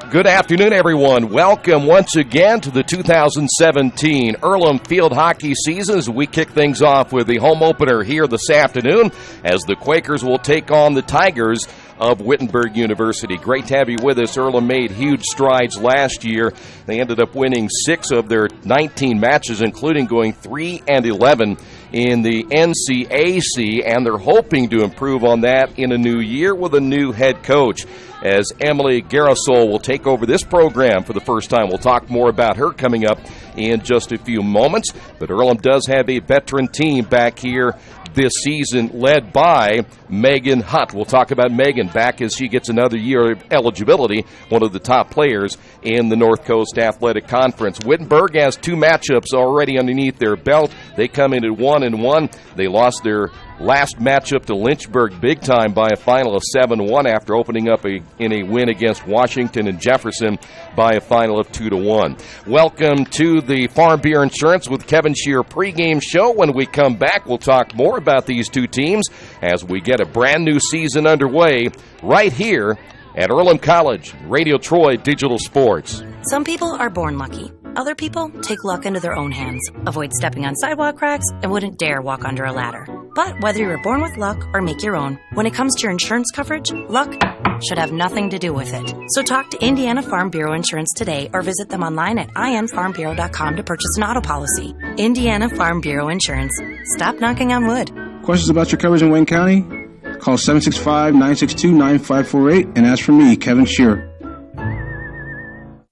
Good afternoon, everyone. Welcome once again to the 2017 Earlham field hockey season as we kick things off with the home opener here this afternoon as the Quakers will take on the Tigers of Wittenberg University. Great to have you with us. Earlham made huge strides last year. They ended up winning 6 of their 19 matches, including going 3-11 in the NCAC, and they're hoping to improve on that in a new year with a new head coach. As Emily Garasol will take over this program for the first time. We'll talk more about her coming up in just a few moments. But Earlham does have a veteran team back here this season led by Megan Hutt. We'll talk about Megan back as she gets another year of eligibility, one of the top players in the North Coast Athletic Conference. Wittenberg has 2 matchups already underneath their belt. They come in at 1-1. They lost their last matchup to Lynchburg big time by a final of 7-1 after opening up in a win against Washington and Jefferson by a final of 2-1. Welcome to the Farm Bureau Insurance with Kevin Shear pregame show. When we come back, we'll talk more about these two teams as we get a brand new season underway right here at Earlham College, Radio Troy Digital Sports. Some people are born lucky. Other people take luck into their own hands, avoid stepping on sidewalk cracks, and wouldn't dare walk under a ladder. But whether you're born with luck or make your own, when it comes to your insurance coverage, luck should have nothing to do with it. So talk to Indiana Farm Bureau Insurance today or visit them online at infarmbureau.com to purchase an auto policy. Indiana Farm Bureau Insurance. Stop knocking on wood. Questions about your coverage in Wayne County? Call 765-962-9548 and ask for me, Kevin Shear.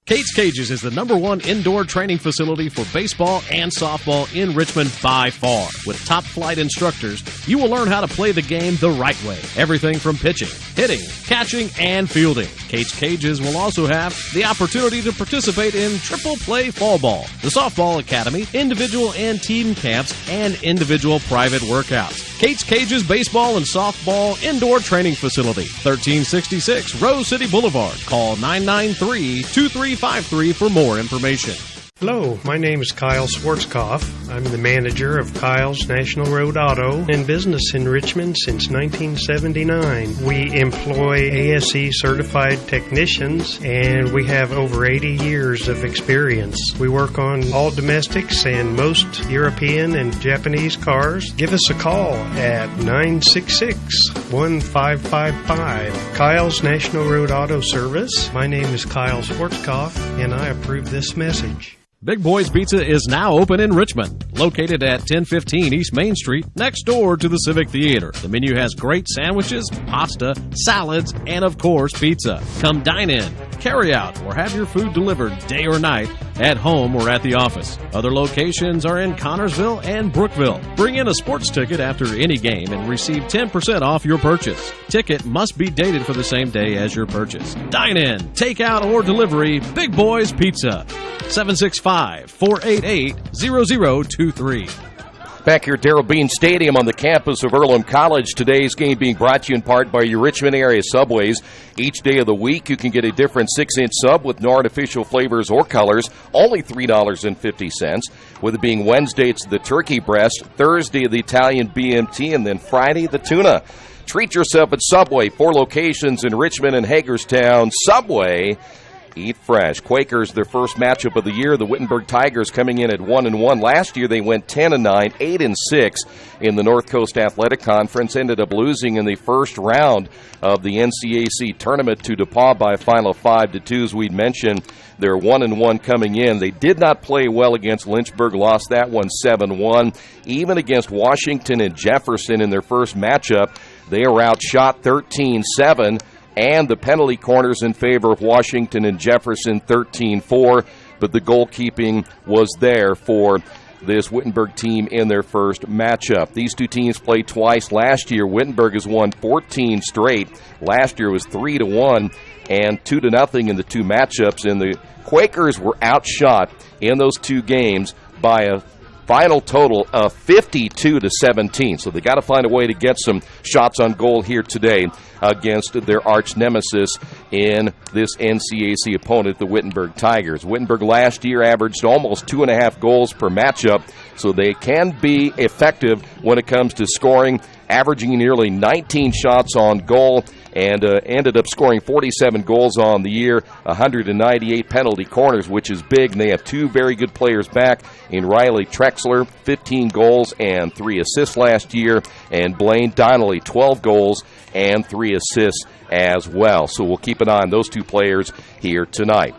Kate's Cages is the #1 indoor training facility for baseball and softball in Richmond by far. With top-flight instructors, you will learn how to play the game the right way. Everything from pitching, hitting, catching, and fielding. Kate's Cages will also have the opportunity to participate in triple play fall ball, the softball academy, individual and team camps, and individual private workouts. Kate's Cages Baseball and Softball Indoor Training Facility, 1366 Rose City Boulevard. Call 993-2353 for more information. Hello, my name is Kyle Schwarzkopf. I'm the manager of Kyle's National Road Auto in business in Richmond since 1979. We employ ASE certified technicians and we have over 80 years of experience. We work on all domestics and most European and Japanese cars. Give us a call at 966-1555. Kyle's National Road Auto Service. My name is Kyle Schwarzkopf and I approve this message. Big Boys Pizza is now open in Richmond, located at 1015 East Main Street, next door to the Civic Theater. The menu has great sandwiches, pasta, salads, and of course, pizza. Come dine in, carry out, or have your food delivered day or night, at home or at the office. Other locations are in Connorsville and Brookville. Bring in a sports ticket after any game and receive 10% off your purchase. Ticket must be dated for the same day as your purchase. Dine in, take out, or delivery, Big Boys Pizza. 765-488-0023. Back here at Darrell Bean Stadium on the campus of Earlham College. Today's game being brought to you in part by your Richmond area Subways. Each day of the week, you can get a different 6-inch sub with no artificial flavors or colors, only $3.50. With it being Wednesday, it's the turkey breast, Thursday, the Italian BMT, and then Friday, the tuna. Treat yourself at Subway. 4 locations in Richmond and Hagerstown. Subway. Eat fresh. Quakers, their first matchup of the year. The Wittenberg Tigers coming in at 1-1. Last year they went 10-9, 8-6 in the North Coast Athletic Conference. Ended up losing in the first round of the NCAC tournament to DePaul by a final of 5-2. As we'd mentioned, they're 1-1 coming in. They did not play well against Lynchburg. Lost that one 7-1. Even against Washington and Jefferson in their first matchup, they are outshot 13-7. And the penalty corners in favor of Washington and Jefferson 13-4, but the goalkeeping was there for this Wittenberg team in their first matchup. These two teams played twice last year. Wittenberg has won 14 straight. Last year was 3-1 and 2-0 in the 2 matchups, and the Quakers were outshot in those 2 games by a final total of 52-17. So they got to find a way to get some shots on goal here today against their arch nemesis in this NCAC opponent, the Wittenberg Tigers. Wittenberg last year averaged almost 2.5 goals per matchup, so they can be effective when it comes to scoring, averaging nearly 19 shots on goal. and ended up scoring 47 goals on the year, 198 penalty corners, which is big. And they have two very good players back in Riley Trexler, 15 goals and 3 assists last year, and Blaine Donnelly, 12 goals and 3 assists as well. So we'll keep an eye on those two players here tonight.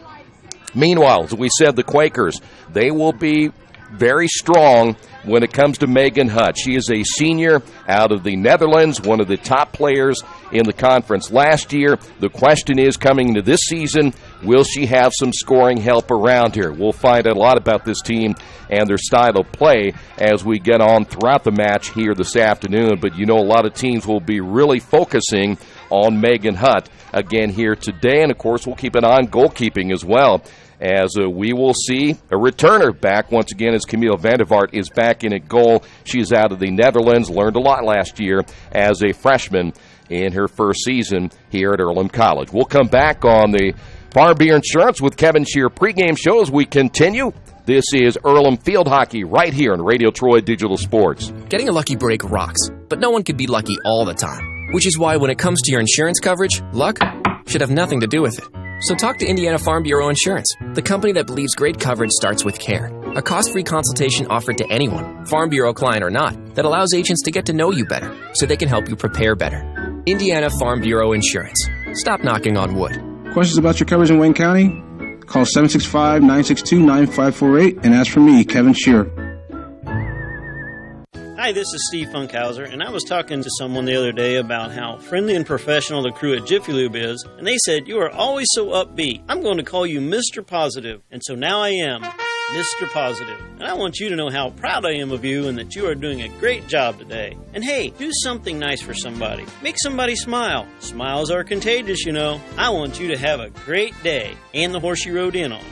Meanwhile, as we said, the Quakers, they will be very strong when it comes to Megan Hutt. She is a senior out of the Netherlands, one of the top players in the conference last year. The question is, coming into this season, will she have some scoring help around her? We'll find out a lot about this team and their style of play as we get on throughout the match here this afternoon. But you know, a lot of teams will be really focusing on Megan Hutt again here today. And, of course, we'll keep an eye on goalkeeping as well, as we will see a returner back once again as Camille Vandervaart is back in at goal. She's out of the Netherlands, learned a lot last year as a freshman in her first season here at Earlham College. We'll come back on the Farm Beer Insurance with Kevin Shear pregame show as we continue. This is Earlham Field Hockey right here on Radio Troy Digital Sports. Getting a lucky break rocks, but no one can be lucky all the time, which is why when it comes to your insurance coverage, luck should have nothing to do with it. So talk to Indiana Farm Bureau Insurance, the company that believes great coverage starts with care. A cost-free consultation offered to anyone, Farm Bureau client or not, that allows agents to get to know you better so they can help you prepare better. Indiana Farm Bureau Insurance. Stop knocking on wood. Questions about your coverage in Wayne County? Call 765-962-9548 and ask for me, Kevin Shear. Hi, this is Steve Funkhauser, and I was talking to someone the other day about how friendly and professional the crew at Jiffy Lube is, and they said, "You are always so upbeat. I'm going to call you Mr. Positive." And so now I am Mr. Positive. And I want you to know how proud I am of you and that you are doing a great job today. And hey, do something nice for somebody. Make somebody smile. Smiles are contagious, you know. I want you to have a great day and the horse you rode in on.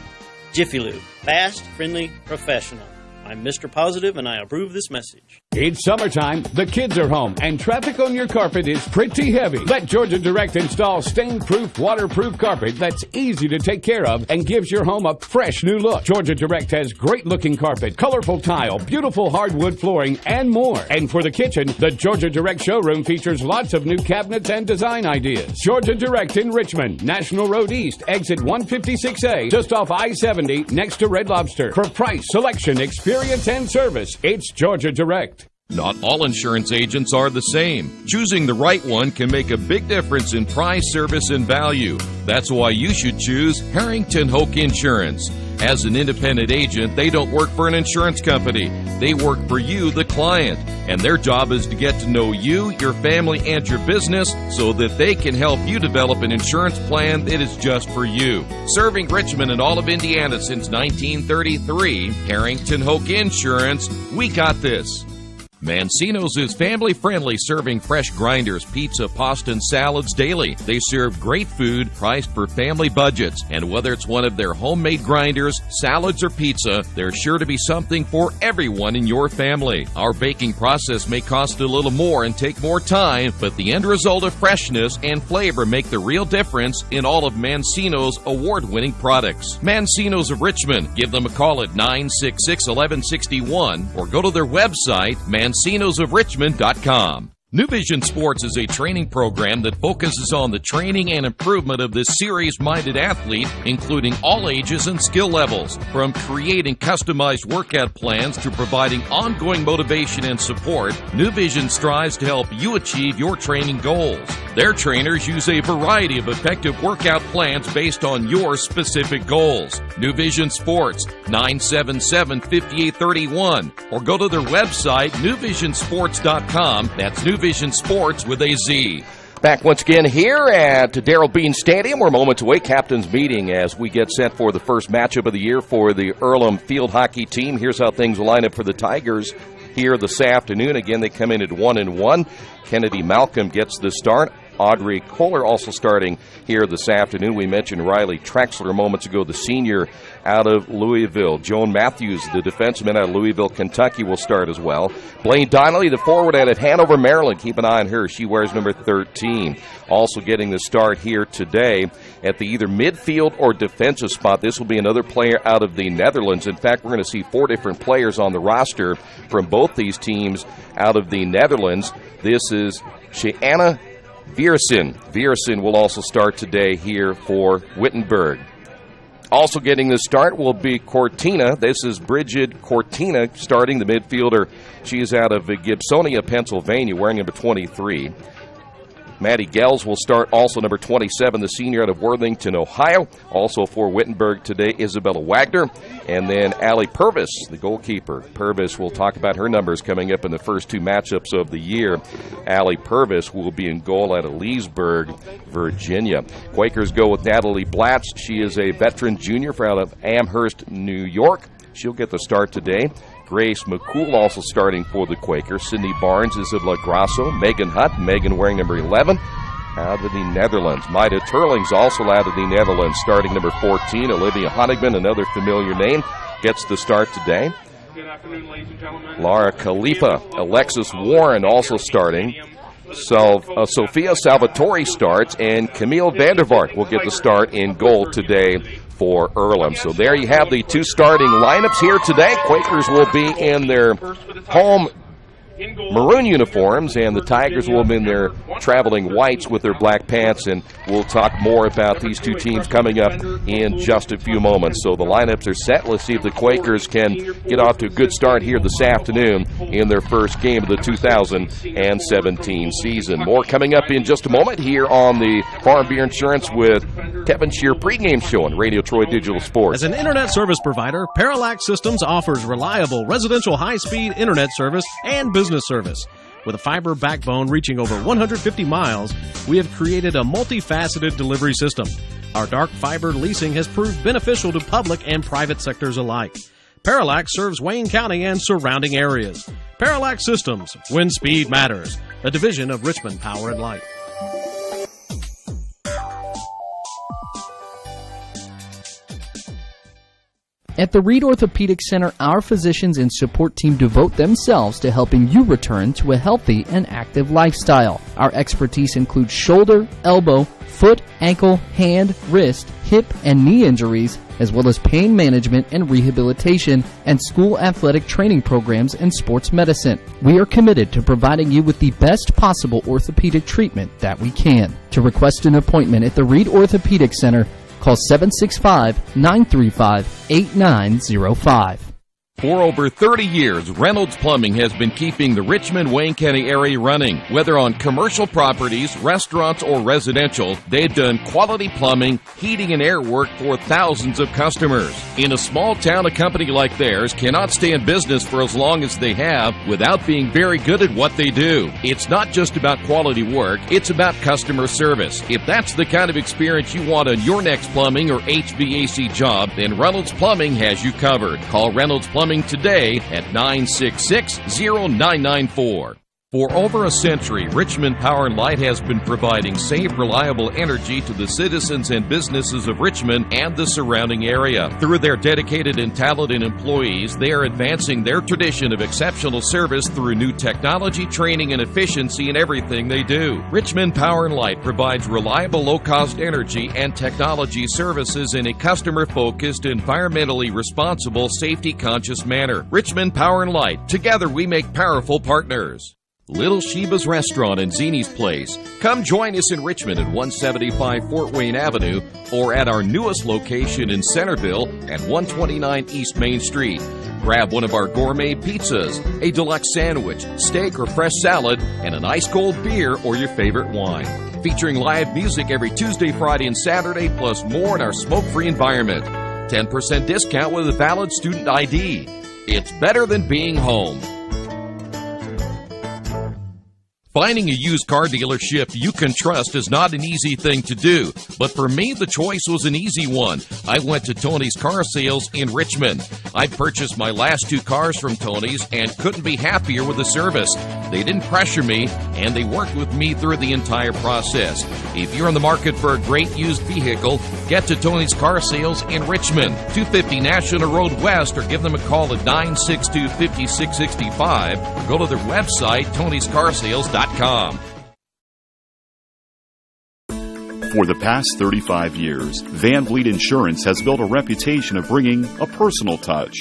Jiffy Lube. Fast, friendly, professional. I'm Mr. Positive, and I approve this message. It's summertime, the kids are home, and traffic on your carpet is pretty heavy. Let Georgia Direct install stain-proof, waterproof carpet that's easy to take care of and gives your home a fresh new look. Georgia Direct has great-looking carpet, colorful tile, beautiful hardwood flooring, and more. And for the kitchen, the Georgia Direct showroom features lots of new cabinets and design ideas. Georgia Direct in Richmond, National Road East, exit 156A, just off I-70, next to Red Lobster. For price, selection, experience, and service, it's Georgia Direct. Not all insurance agents are the same. Choosing the right one can make a big difference in price, service, and value. That's why you should choose Harrington Hoke Insurance. As an independent agent, they don't work for an insurance company. They work for you, the client. And their job is to get to know you, your family, and your business so that they can help you develop an insurance plan that is just for you. Serving Richmond and all of Indiana since 1933, Harrington Hoke Insurance, we got this. Mancino's is family-friendly, serving fresh grinders, pizza, pasta, and salads daily. They serve great food priced for family budgets. And whether it's one of their homemade grinders, salads, or pizza, there's sure to be something for everyone in your family. Our baking process may cost a little more and take more time, but the end result of freshness and flavor make the real difference in all of Mancino's award-winning products. Mancino's of Richmond. Give them a call at 966-1161 or go to their website, MancinosofRichmond.com. New Vision Sports is a training program that focuses on the training and improvement of this serious-minded athlete, including all ages and skill levels. From creating customized workout plans to providing ongoing motivation and support, New Vision strives to help you achieve your training goals. Their trainers use a variety of effective workout plans based on your specific goals. New Vision Sports, 977-5831, or go to their website, newvisionsports.com. That's New Vision Sports with a Z. Back once again here at Darrell Bean Stadium. We're moments away, captain's meeting, as we get set for the first matchup of the year for the Earlham field hockey team. Here's how things will line up for the Tigers here this afternoon. Again, they come in at 1-1. Kennedy Malcolm gets the start. Audrey Kohler also starting here this afternoon. We mentioned Riley Trexler moments ago, the senior out of Louisville. Joan Matthews, the defenseman out of Louisville, Kentucky, will start as well. Blaine Donnelly, the forward out of Hanover, Maryland. Keep an eye on her. She wears number 13. Also getting the start here today at the either midfield or defensive spot. This will be another player out of the Netherlands. In fact, we're going to see 4 different players on the roster from both these teams out of the Netherlands. This is Sheanna Viersen will also start today here for Wittenberg. Also getting the start will be Cortina. This is Bridget Cortina starting, the midfielder. She is out of Gibsonia, Pennsylvania, wearing number 23. Maddie Gels will start, also number 27, the senior out of Worthington, Ohio. Also for Wittenberg today, Isabella Wagner. And then Allie Purvis, the goalkeeper. Purvis, will talk about her numbers coming up in the first two matchups of the year. Allie Purvis will be in goal out of Leesburg, Virginia. Quakers go with Natalie Blatz. She is a veteran junior out of Amherst, New York. She'll get the start today. Grace McCool also starting for the Quakers. Sydney Barnes, Isabella Grasso. Megan Hutt, Megan wearing number 11, out of the Netherlands. Maida Turling's also out of the Netherlands, starting number 14. Olivia Honigman, another familiar name, gets the start today. Good afternoon, ladies and gentlemen. Laura Khalifa, Alexis Warren also starting. So Sophia Salvatore starts, and Camille Vandervaart will get the start in goal today for Earlham. So there you have the two starting lineups here today. Quakers will be in their home maroon uniforms, and the Tigers will be in their traveling whites with their black pants, and we'll talk more about these two teams coming up in just a few moments. So the lineups are set. Let's see if the Quakers can get off to a good start here this afternoon in their first game of the 2017 season. More coming up in just a moment here on the Farm Beer Insurance with Kevin Shear pregame show on Radio Troy Digital Sports. As an internet service provider, Parallax Systems offers reliable residential high-speed internet service and business service. With a fiber backbone reaching over 150 miles, we have created a multifaceted delivery system. Our dark fiber leasing has proved beneficial to public and private sectors alike. Parallax serves Wayne County and surrounding areas. Parallax Systems, when speed matters, a division of Richmond Power and Light. At the Reed Orthopedic Center, our physicians and support team devote themselves to helping you return to a healthy and active lifestyle. Our expertise includes shoulder, elbow, foot, ankle, hand, wrist, hip, and knee injuries, as well as pain management and rehabilitation and school athletic training programs and sports medicine. We are committed to providing you with the best possible orthopedic treatment that we can. To request an appointment at the Reed Orthopedic Center, call 765-935-8905. For over 30 years, Reynolds Plumbing has been keeping the Richmond-Wayne County area running. Whether on commercial properties, restaurants, or residential, they've done quality plumbing, heating, and air work for thousands of customers. In a small town, a company like theirs cannot stay in business for as long as they have without being very good at what they do. It's not just about quality work, it's about customer service. If that's the kind of experience you want on your next plumbing or HVAC job, then Reynolds Plumbing has you covered. Call Reynolds Plumbing today at 966-0994. For over a century, Richmond Power and Light has been providing safe, reliable energy to the citizens and businesses of Richmond and the surrounding area. Through their dedicated and talented employees, they are advancing their tradition of exceptional service through new technology, training, and efficiency in everything they do. Richmond Power and Light provides reliable, low-cost energy and technology services in a customer-focused, environmentally responsible, safety-conscious manner. Richmond Power and Light. Together we make powerful partners. Little Sheba's Restaurant and Zini's Place. Come join us in Richmond at 175 Fort Wayne Avenue or at our newest location in Centerville at 129 East Main Street. Grab one of our gourmet pizzas, a deluxe sandwich, steak or fresh salad, and an ice-cold beer or your favorite wine. Featuring live music every Tuesday, Friday, and Saturday, plus more in our smoke-free environment. 10% discount with a valid student ID. It's better than being home. Finding a used car dealership you can trust is not an easy thing to do, but for me, the choice was an easy one. I went to Tony's Car Sales in Richmond. I purchased my last two cars from Tony's and couldn't be happier with the service. They didn't pressure me, and they worked with me through the entire process. If you're in the market for a great used vehicle, get to Tony's Car Sales in Richmond, 250 National Road West, or give them a call at 962-5665, or go to their website, tonyscarsales.com. For the past 35 years, Van Vliet Insurance has built a reputation of bringing a personal touch.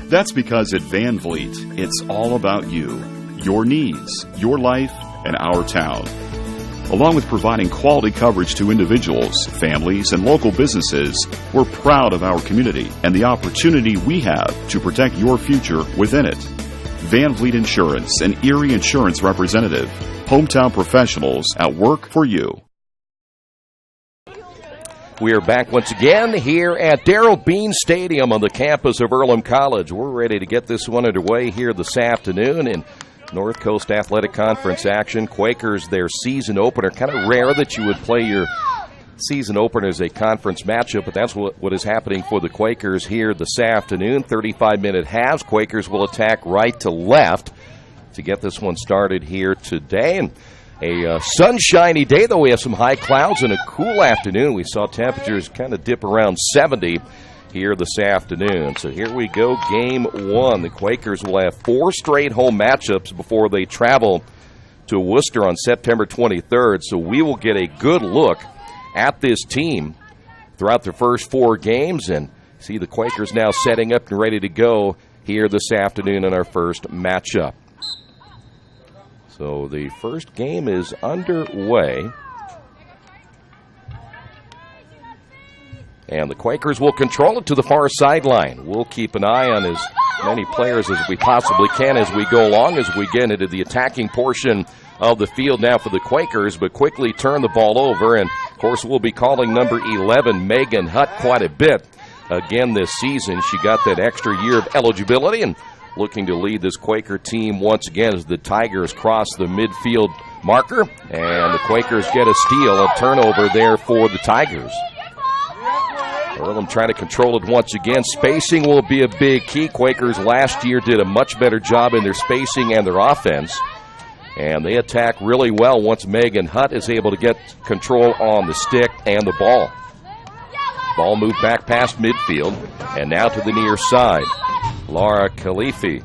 That's because at Van Vliet, it's all about you, your needs, your life, and our town. Along with providing quality coverage to individuals, families, and local businesses, we're proud of our community and the opportunity we have to protect your future within it. Van Vliet Insurance, an Erie Insurance representative. Hometown professionals at work for you. We are back once again here at Darrell Bean Stadium on the campus of Earlham College. We're ready to get this one underway here this afternoon in North Coast Athletic Conference action. Quakers, their season opener. Kind of rare that you would play your season opener as a conference matchup, but that's what is happening for the Quakers here this afternoon. 35-minute halves. Quakers will attack right to left to get this one started here today. And a sunshiny day, though we have some high clouds and a cool afternoon. We saw temperatures kind of dip around 70 here this afternoon. So here we go, game one. The Quakers will have 4 straight home matchups before they travel to Worcester on September 23rd. So we will get a good look at this team throughout the first 4 games and see the Quakers now setting up and ready to go here this afternoon in our first matchup. So the first game is underway. And the Quakers will control it to the far sideline. We'll keep an eye on as many players as we possibly can as we go along, as we get into the attacking portion of the field now for the Quakers, but quickly turn the ball over. And, of course, we'll be calling number 11, Megan Hutt, quite a bit again this season. She got that extra year of eligibility and looking to lead this Quaker team once again as the Tigers cross the midfield marker. And the Quakers get a steal, a turnover there for the Tigers. Earlham trying to control it once again. Spacing will be a big key. Quakers last year did a much better job in their spacing and their offense. And they attack really well once Megan Hutt is able to get control on the stick and the ball. Ball moved back past midfield and now to the near side. Laura Khalifa,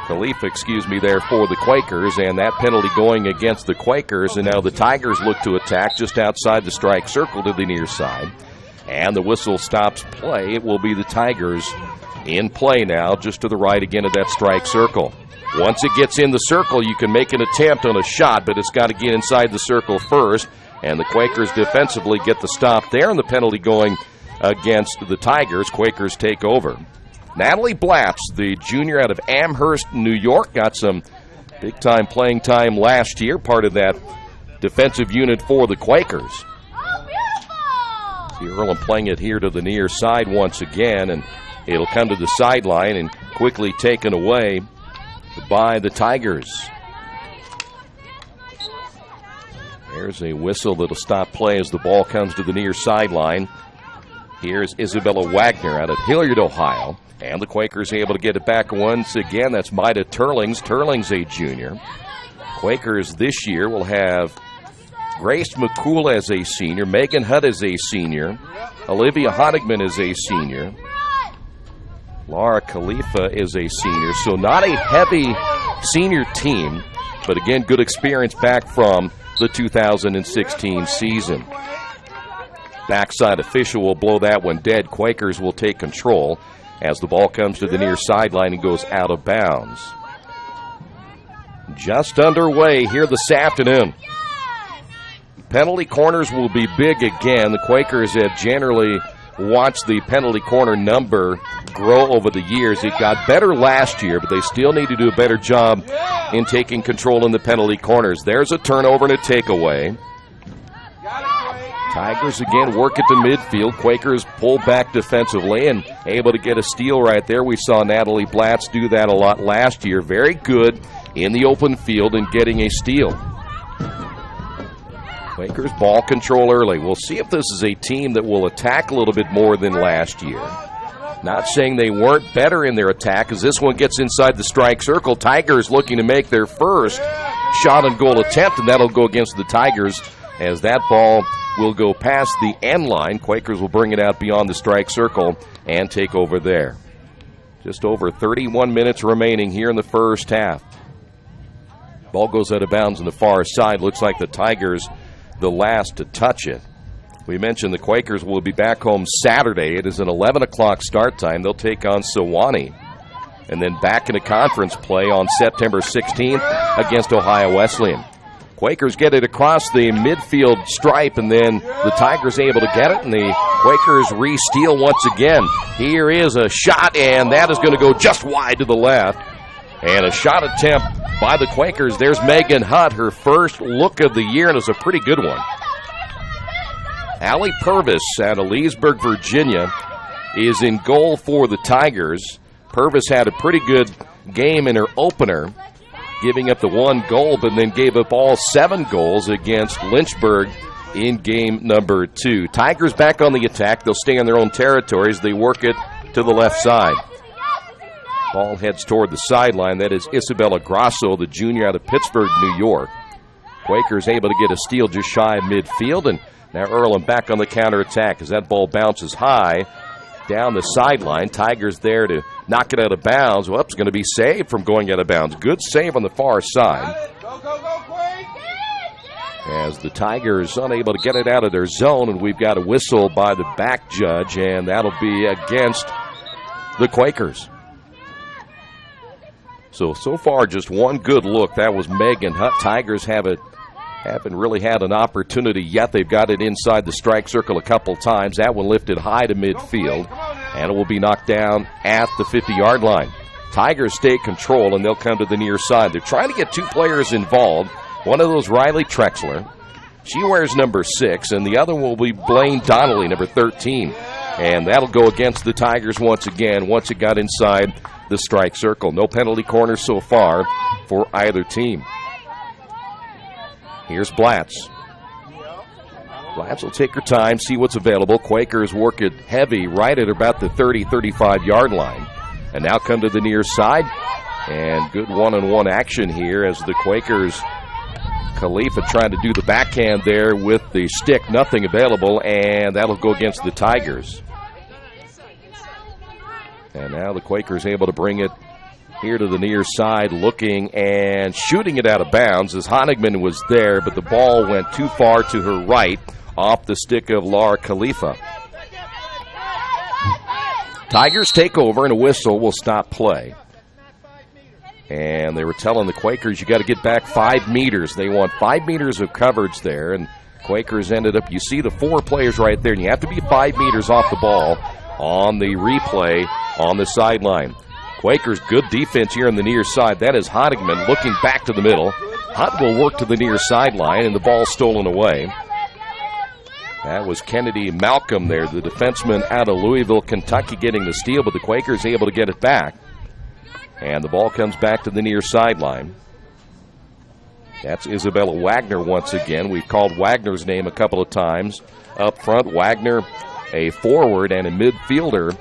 there for the Quakers, and that penalty going against the Quakers, and now the Tigers look to attack just outside the strike circle to the near side. And the whistle stops play. It will be the Tigers in play now, just to the right again of that strike circle. Once it gets in the circle, you can make an attempt on a shot, but it's got to get inside the circle first. And the Quakers defensively get the stop there, and the penalty going against the Tigers. Quakers take over. Natalie Blatz, the junior out of Amherst, New York, got some big-time playing time last year, part of that defensive unit for the Quakers. See Earlham playing it here to the near side once again, and it'll come to the sideline and quickly taken away by the Tigers. There's a whistle that'll stop play as the ball comes to the near sideline. Here's Isabella Wagner out of Hilliard, Ohio. And the Quakers able to get it back once again. That's Maida Turlings. Turlings, a junior. Quakers this year will have Grace McCool as a senior. Megan Hutt as a senior. Olivia Honigman is a senior. Laura Khalifa is a senior. So not a heavy senior team, but again, good experience back from the 2016 season. Backside official will blow that one dead. Quakers will take control as the ball comes to the near sideline and goes out of bounds. Just underway here this afternoon. Penalty corners will be big again. The Quakers have generally watched the penalty corner number grow over the years. It got better last year, but they still need to do a better job in taking control in the penalty corners. There's a turnover and a takeaway. Tigers again work at the midfield. Quakers pull back defensively and able to get a steal right there. We saw Natalie Blatz do that a lot last year. Very good in the open field and getting a steal. Quakers ball control early. We'll see if this is a team that will attack a little bit more than last year. Not saying they weren't better in their attack as this one gets inside the strike circle. Tigers looking to make their first shot and goal attempt, and that'll go against the Tigers as that ball will go past the end line. Quakers will bring it out beyond the strike circle and take over there. Just over 31 minutes remaining here in the first half. Ball goes out of bounds on the far side. Looks like the Tigers the last to touch it. We mentioned the Quakers will be back home Saturday. It is an 11 o'clock start time. They'll take on Sewanee. And then back into conference play on September 16th against Ohio Wesleyan. Quakers get it across the midfield stripe, and then the Tigers able to get it, and the Quakers re-steal once again. Here is a shot, and that is going to go just wide to the left. And a shot attempt by the Quakers. There's Megan Hutt, her first look of the year, and it's a pretty good one. Allie Purvis out of Leesburg, Virginia, is in goal for the Tigers. Purvis had a pretty good game in her opener, giving up the 1 goal, but then gave up all 7 goals against Lynchburg in game number 2. Tigers back on the attack. They'll stay in their own territories. They work it to the left side. Ball heads toward the sideline. That is Isabella Grasso, the junior out of Pittsburgh, New York. Quakers able to get a steal just shy of midfield, and now Earlham back on the counterattack as that ball bounces high down the sideline. Tigers there to knock it out of bounds. Well, it's going to be saved from going out of bounds. Good save on the far side. As the Tigers unable to get it out of their zone, and we've got a whistle by the back judge, and that'll be against the Quakers. So far, just one good look. That was Megan Hutt. Tigers haven't really had an opportunity yet. They've got it inside the strike circle a couple times. That one lifted high to midfield, and it will be knocked down at the 50-yard line. Tigers stay control, and they'll come to the near side. They're trying to get 2 players involved. One of those, Riley Trexler. She wears number 6, and the other will be Blaine Donnelly, number 13. And that'll go against the Tigers once again, once it got inside the strike circle. No penalty corners so far for either team. Here's Blatz. Blatz will take her time, see what's available. Quakers work it heavy right at about the 30, 35-yard line. And now come to the near side. And good one-on-one action here as the Quakers, Khalifa trying to do the backhand there with the stick. Nothing available, and that'll go against the Tigers. And now the Quakers able to bring it here to the near side, looking and shooting it out of bounds as Honigman was there, but the ball went too far to her right off the stick of Laura Khalifa. Tigers take over, and a whistle will stop play. And they were telling the Quakers, you got to get back 5 meters. They want 5 meters of coverage there, and Quakers ended up, you see the 4 players right there, and you have to be 5 meters off the ball on the replay on the sideline. Quakers, good defense here on the near side. That is Honigman looking back to the middle. Hutt will work to the near sideline, and the ball stolen away. That was Kennedy Malcolm there, the defenseman out of Louisville, Kentucky, getting the steal, but the Quakers able to get it back. And the ball comes back to the near sideline. That's Isabella Wagner once again. We've called Wagner's name a couple of times. Up front, Wagner, a forward and a midfielder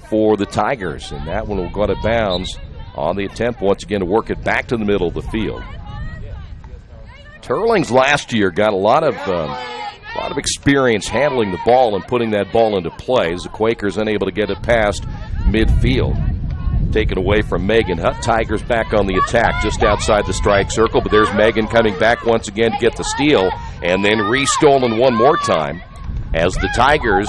for the Tigers. And that one will go out of bounds on the attempt once again to work it back to the middle of the field. Turlings last year got a lot of experience handling the ball and putting that ball into play as the Quakers unable to get it past midfield. Taken away from Megan Hutt. Tigers back on the attack just outside the strike circle, but there's Megan coming back once again to get the steal, and then re-stolen one more time as the Tigers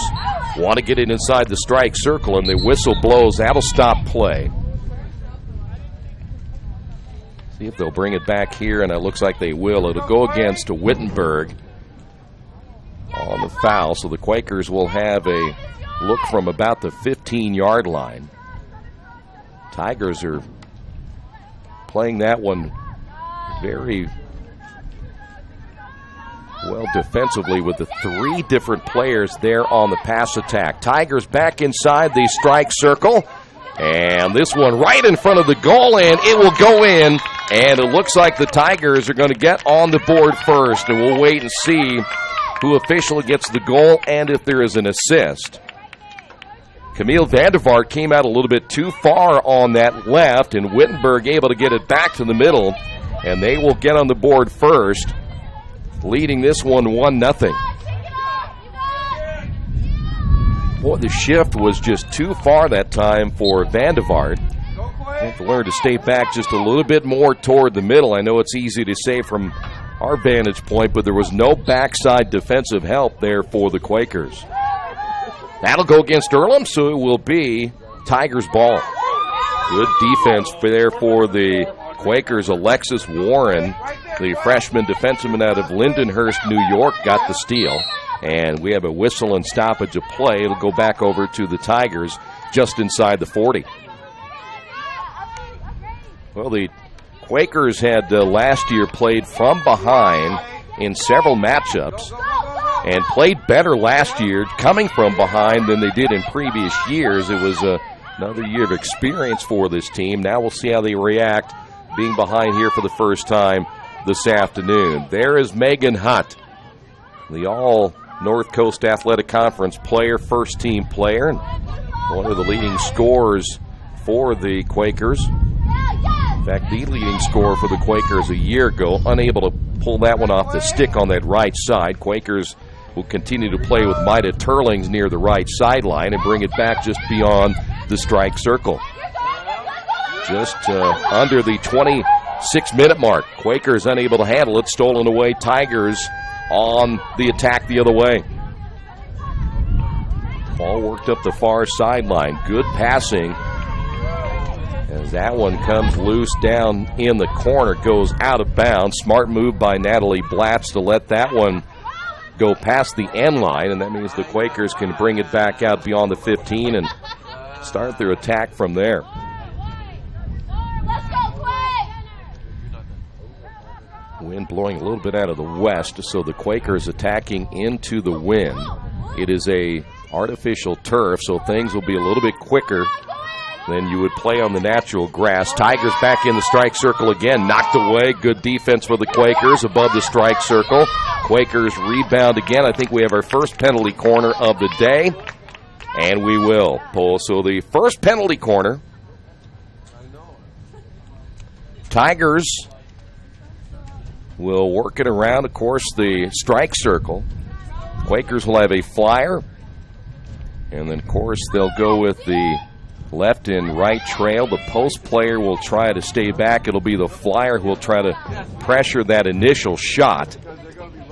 want to get it inside the strike circle, and the whistle blows. That'll stop play. See if they'll bring it back here, and it looks like they will. It'll go against Wittenberg on the foul, so the Quakers will have a look from about the 15-yard line. Tigers are playing that one very well defensively with the 3 different players there on the pass attack. Tigers back inside the strike circle, and this one right in front of the goal, and it will go in, and it looks like the Tigers are going to get on the board first, and we'll wait and see who officially gets the goal and if there is an assist. Camille Vandervaart came out a little bit too far on that left, and Wittenberg able to get it back to the middle, and they will get on the board first, leading this one 1-0. Boy, the shift was just too far that time for Vandervaart. They have to learn to stay back just a little bit more toward the middle. I know it's easy to say from our vantage point, but there was no backside defensive help there for the Quakers. That'll go against Earlham, so it will be Tigers' ball. Good defense there for the Quakers. Alexis Warren the freshman defenseman out of Lindenhurst, New York, got the steal. And we have a whistle and stoppage of play. It'll go back over to the Tigers just inside the 40. Well, the Quakers had last year played from behind in several matchups and played better last year coming from behind than they did in previous years. It was another year of experience for this team. Now we'll see how they react being behind here for the first time this afternoon. There is Megan Hutt, the All-North Coast Athletic Conference player, first-team player, and one of the leading scorers for the Quakers. In fact, the leading scorer for the Quakers a year ago, unable to pull that one off the stick on that right side. Quakers will continue to play with Maida Turlings near the right sideline and bring it back just beyond the strike circle. Just under the 26-minute mark. Quakers unable to handle it. Stolen away. Tigers on the attack the other way. Ball worked up the far sideline. Good passing. As that one comes loose down in the corner, goes out of bounds. Smart move by Natalie Blatz to let that one go past the end line, and that means the Quakers can bring it back out beyond the 15 and start their attack from there. Wind blowing a little bit out of the west, so the Quakers attacking into the wind. It is a artificial turf, so things will be a little bit quicker than you would play on the natural grass. Tigers back in the strike circle again. Knocked away. Good defense for the Quakers above the strike circle. Quakers rebound again. I think we have our first penalty corner of the day. And we will pull. So the first penalty corner. Tigers will work it around, of course, the strike circle. Quakers will have a flyer. And then, of course, they'll go with the left and right trail. The post player will try to stay back. It'll be the flyer who will try to pressure that initial shot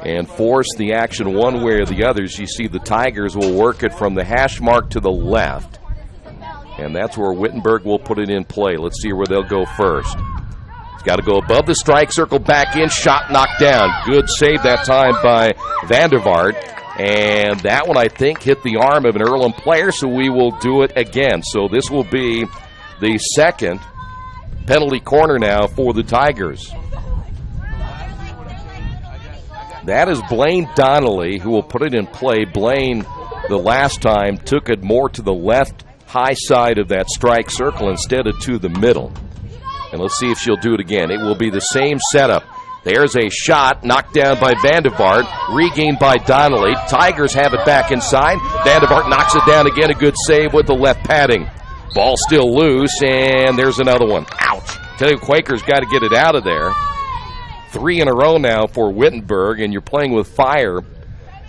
and force the action one way or the other. You see the Tigers will work it from the hash mark to the left. And that's where Wittenberg will put it in play. Let's see where they'll go first. It's got to go above the strike circle, back in, shot knocked down. Good save that time by Vandervaart. And that one, I think, hit the arm of an Earlham player, so we will do it again. So this will be the second penalty corner now for the Tigers. That is Blaine Donnelly who will put it in play. Blaine, the last time, took it more to the left high side of that strike circle instead of to the middle. And let's see if she'll do it again. It will be the same setup. There's a shot knocked down by Vandervaart, regained by Donnelly. Tigers have it back inside. Vandervaart knocks it down again. A good save with the left padding. Ball still loose, and there's another one. Ouch. Tell you, Quakers got to get it out of there. 3 in a row now for Wittenberg, and you're playing with fire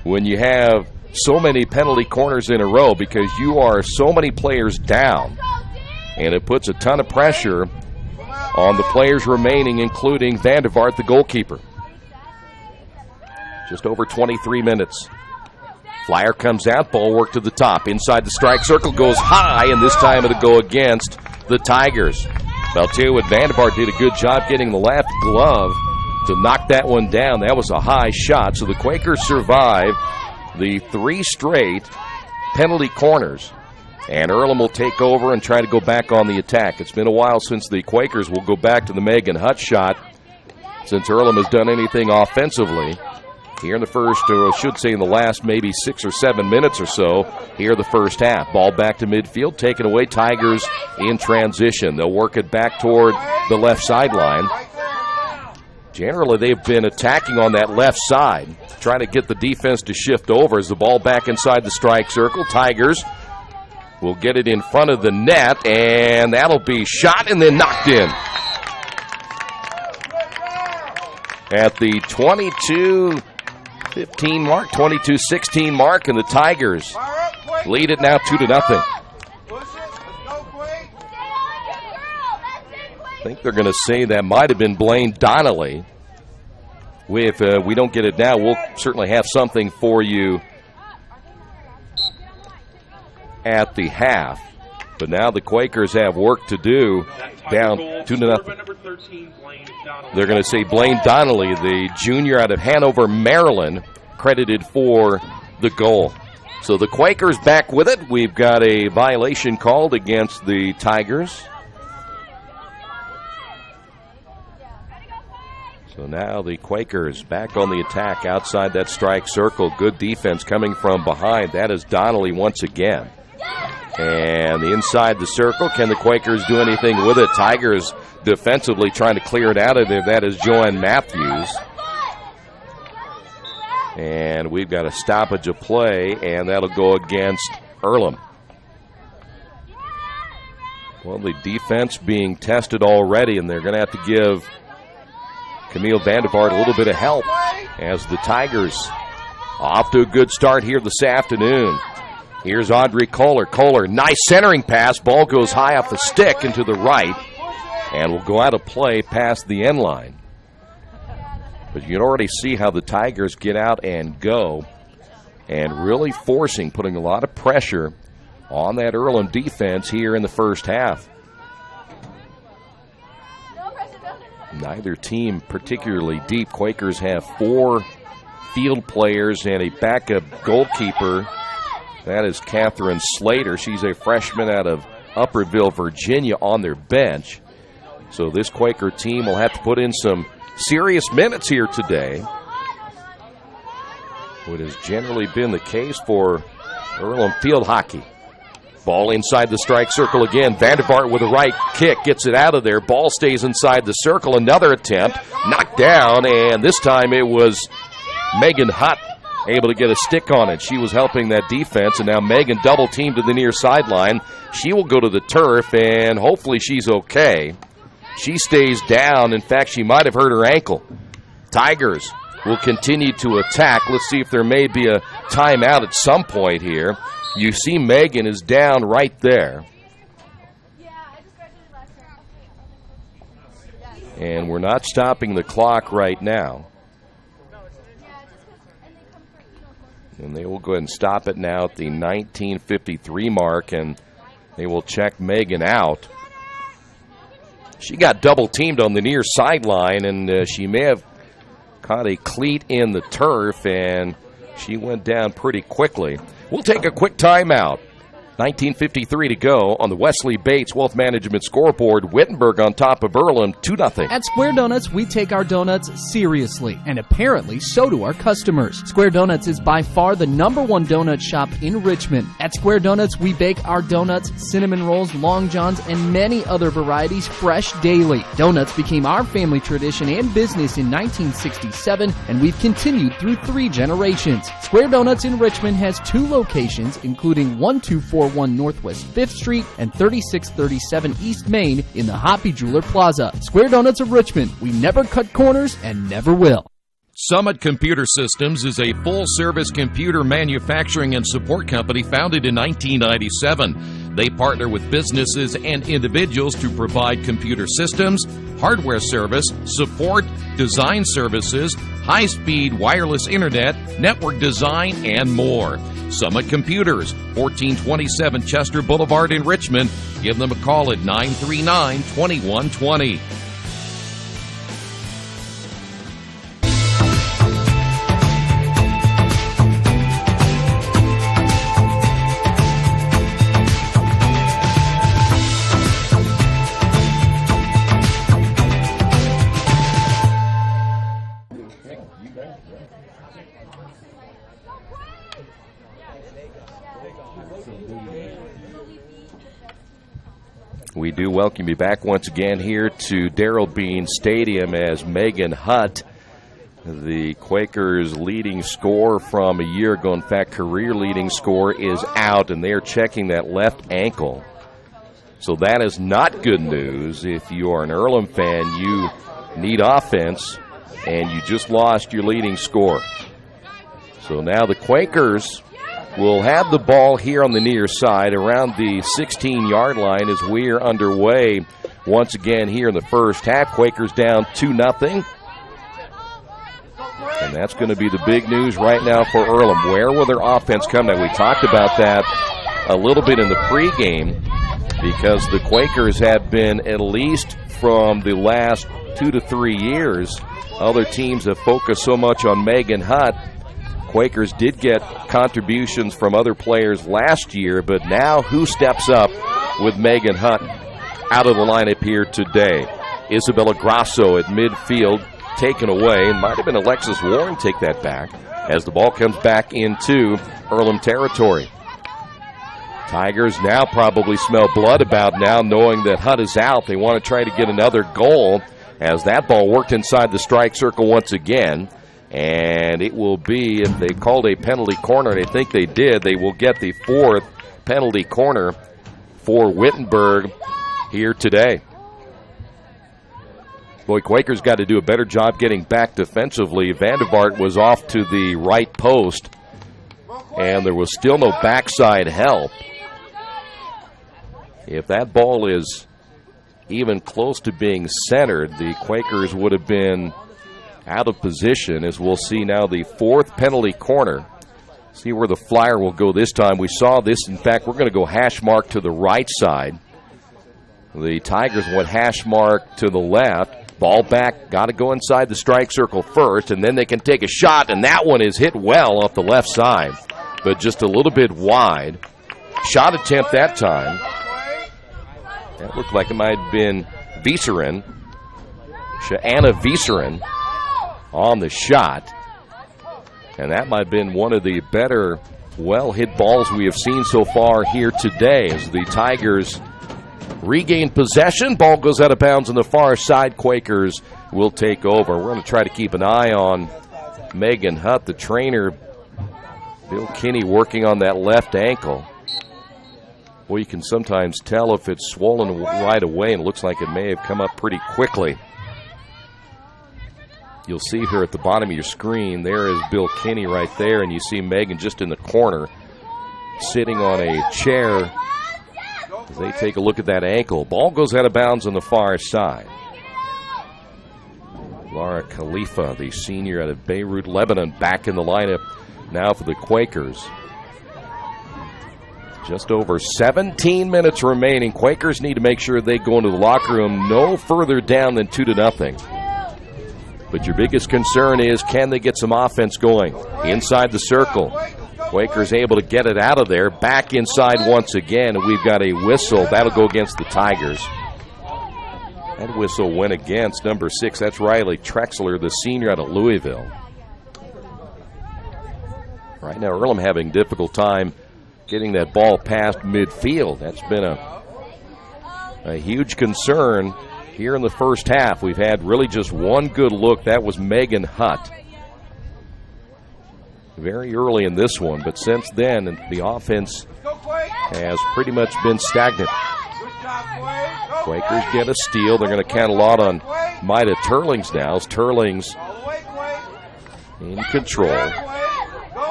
when you have so many penalty corners in a row because you are so many players down. And it puts a ton of pressure on the players remaining, including Vandervaart, the goalkeeper. Just over 23 minutes. Flyer comes out, ball work to the top. Inside the strike circle, goes high, and this time it'll go against the Tigers. Belteo and Vandervaart did a good job getting the left glove to knock that one down. That was a high shot, so the Quakers survive the 3 straight penalty corners. And Earlham will take over and try to go back on the attack. It's been a while since the Quakers will go back to the Megan Hutt shot since Earlham has done anything offensively. Here in the first, or I should say in the last maybe 6 or 7 minutes or so, here the first half. Ball back to midfield, taken away. Tigers in transition. They'll work it back toward the left sideline. Generally, they've been attacking on that left side, trying to get the defense to shift over as the ball back inside the strike circle. Tigers will get it in front of the net, and that'll be shot and then knocked in. At the 22-15 mark, 22-16 mark, and the Tigers lead it now 2-0. I think they're going to say that might have been Blaine Donnelly. If we don't get it now, we'll certainly have something for you at the half. But now the Quakers have work to do. Down 2-0. They're going to say Blaine Donnelly, the junior out of Hanover, Maryland, credited for the goal. So the Quakers back with it. We've got a violation called against the Tigers. So now the Quakers back on the attack outside that strike circle. Good defense coming from behind. That is Donnelly once again. And the inside the circle. Can the Quakers do anything with it? Tigers defensively trying to clear it out of there. That is Joanne Matthews. And we've got a stoppage of play, and that'll go against Earlham. Well, the defense being tested already, and they're going to have to give Camille Vandevart a little bit of help as the Tigers off to a good start here this afternoon. Here's Audrey Kohler. Kohler, nice centering pass. Ball goes high off the stick and to the right, and will go out of play past the end line. But you can already see how the Tigers get out and go, and really putting a lot of pressure on that Earlham defense here in the first half. Neither team particularly deep. Quakers have 4 field players and a backup goalkeeper. That is Catherine Slater. She's a freshman out of Upperville, Virginia, on their bench. So this Quaker team will have to put in some serious minutes here today. What has generally been the case for Earlham field hockey. Ball inside the strike circle again. Vandevart with a right kick gets it out of there. Ball stays inside the circle. Another attempt. Knocked down, and this time it was Megan Hutt able to get a stick on it. She was helping that defense, and now Megan double teamed to the near sideline. She will go to the turf, and hopefully she's okay. She stays down. In fact, she might have hurt her ankle. Tigers will continue to attack. Let's see if there may be a timeout at some point here. You see Megan is down right there. And we're not stopping the clock right now. And they will go ahead and stop it now at the 19:53 mark, and they will check Megan out. She got double teamed on the near sideline, and she may have caught a cleat in the turf, and she went down pretty quickly. We'll take a quick timeout. 19:53 to go on the Wesley Bates Wealth Management scoreboard. Wittenberg on top of Earlham, 2-0. At Square Donuts, we take our donuts seriously, and apparently so do our customers. Square Donuts is by far the #1 donut shop in Richmond. At Square Donuts, we bake our donuts, cinnamon rolls, long johns, and many other varieties fresh daily. Donuts became our family tradition and business in 1967, and we've continued through 3 generations. Square Donuts in Richmond has 2 locations, including 1241 Northwest 5th Street and 3637 East Main in the Hoppy Jeweler Plaza. Square Donuts of Richmond. We never cut corners and never will. Summit Computer Systems is a full-service computer manufacturing and support company founded in 1997. They partner with businesses and individuals to provide computer systems, hardware service, support, design services, high-speed wireless internet, network design, and more. Summit Computers, 1427 Chester Boulevard in Richmond. Give them a call at 939-2120. We do welcome you back once again here to Darrell Bean Stadium as Megan Hutt, the Quakers' leading scorer from a year ago, in fact, career leading scorer, is out, and they are checking that left ankle. So that is not good news. If you are an Earlham fan, you need offense, and you just lost your leading scorer. So now the Quakers will have the ball here on the near side around the 16-yard line as we're underway once again here in the first half. Quakers down 2-0. And that's going to be the big news right now for Earlham. Where will their offense come? Now, we talked about that a little bit in the pregame. because the Quakers have been, at least from the last 2 to 3 years, other teams have focused so much on Megan Hutt. Quakers did get contributions from other players last year, but now who steps up with Megan Hutt out of the lineup here today? Isabella Grasso at midfield, taken away. Might have been Alexis Warren take that back as the ball comes back into Earlham territory. Tigers now probably smell blood about now knowing that Hutt is out. They want to try to get another goal as that ball worked inside the strike circle once again. And it will be, if they called a penalty corner, and I think they did, they will get the 4th penalty corner for Wittenberg here today. Boy, Quakers got to do a better job getting back defensively. Vandervaart was off to the right post, and there was still no backside help. If that ball is even close to being centered, the Quakers would have been out of position, as we'll see now the 4th penalty corner. See where the flyer will go this time. We saw this. In fact, we're going to go hash mark to the right side. The Tigers went hash mark to the left. Ball back, got to go inside the strike circle first, and then they can take a shot, and that one is hit well off the left side, but just a little bit wide. Shot attempt that time. That looked like it might have been Vieserin, Anna Vieserin, on the shot. And that might have been one of the better, well-hit balls we have seen so far here today as the Tigers regain possession. Ball goes out of bounds on the far side. Quakers will take over. We're going to try to keep an eye on Megan Hutt, the trainer, Bill Kinney, working on that left ankle. Well, you can sometimes tell if it's swollen right away, and it looks like it may have come up pretty quickly. You'll see here at the bottom of your screen, there is Bill Kinney right there, and you see Megan just in the corner sitting on a chair as they take a look at that ankle. Ball goes out of bounds on the far side. Laura Khalifa, the senior out of Beirut, Lebanon, back in the lineup now for the Quakers. Just over 17 minutes remaining. Quakers need to make sure they go into the locker room no further down than 2-0. But your biggest concern is, can they get some offense going inside the circle? Quakers able to get it out of there. Back inside once again, and we've got a whistle. That'll go against the Tigers. That whistle went against number 6. That's Riley Trexler, the senior out of Louisville. Right now, Earlham having a difficult time getting that ball past midfield. That's been a huge concern here in the first half. We've had really just one good look. That was Megan Hutt very early in this one, but since then the offense has pretty much been stagnant. Quakers get a steal. They're going to count a lot on Maida Turlings now. Turlings in control.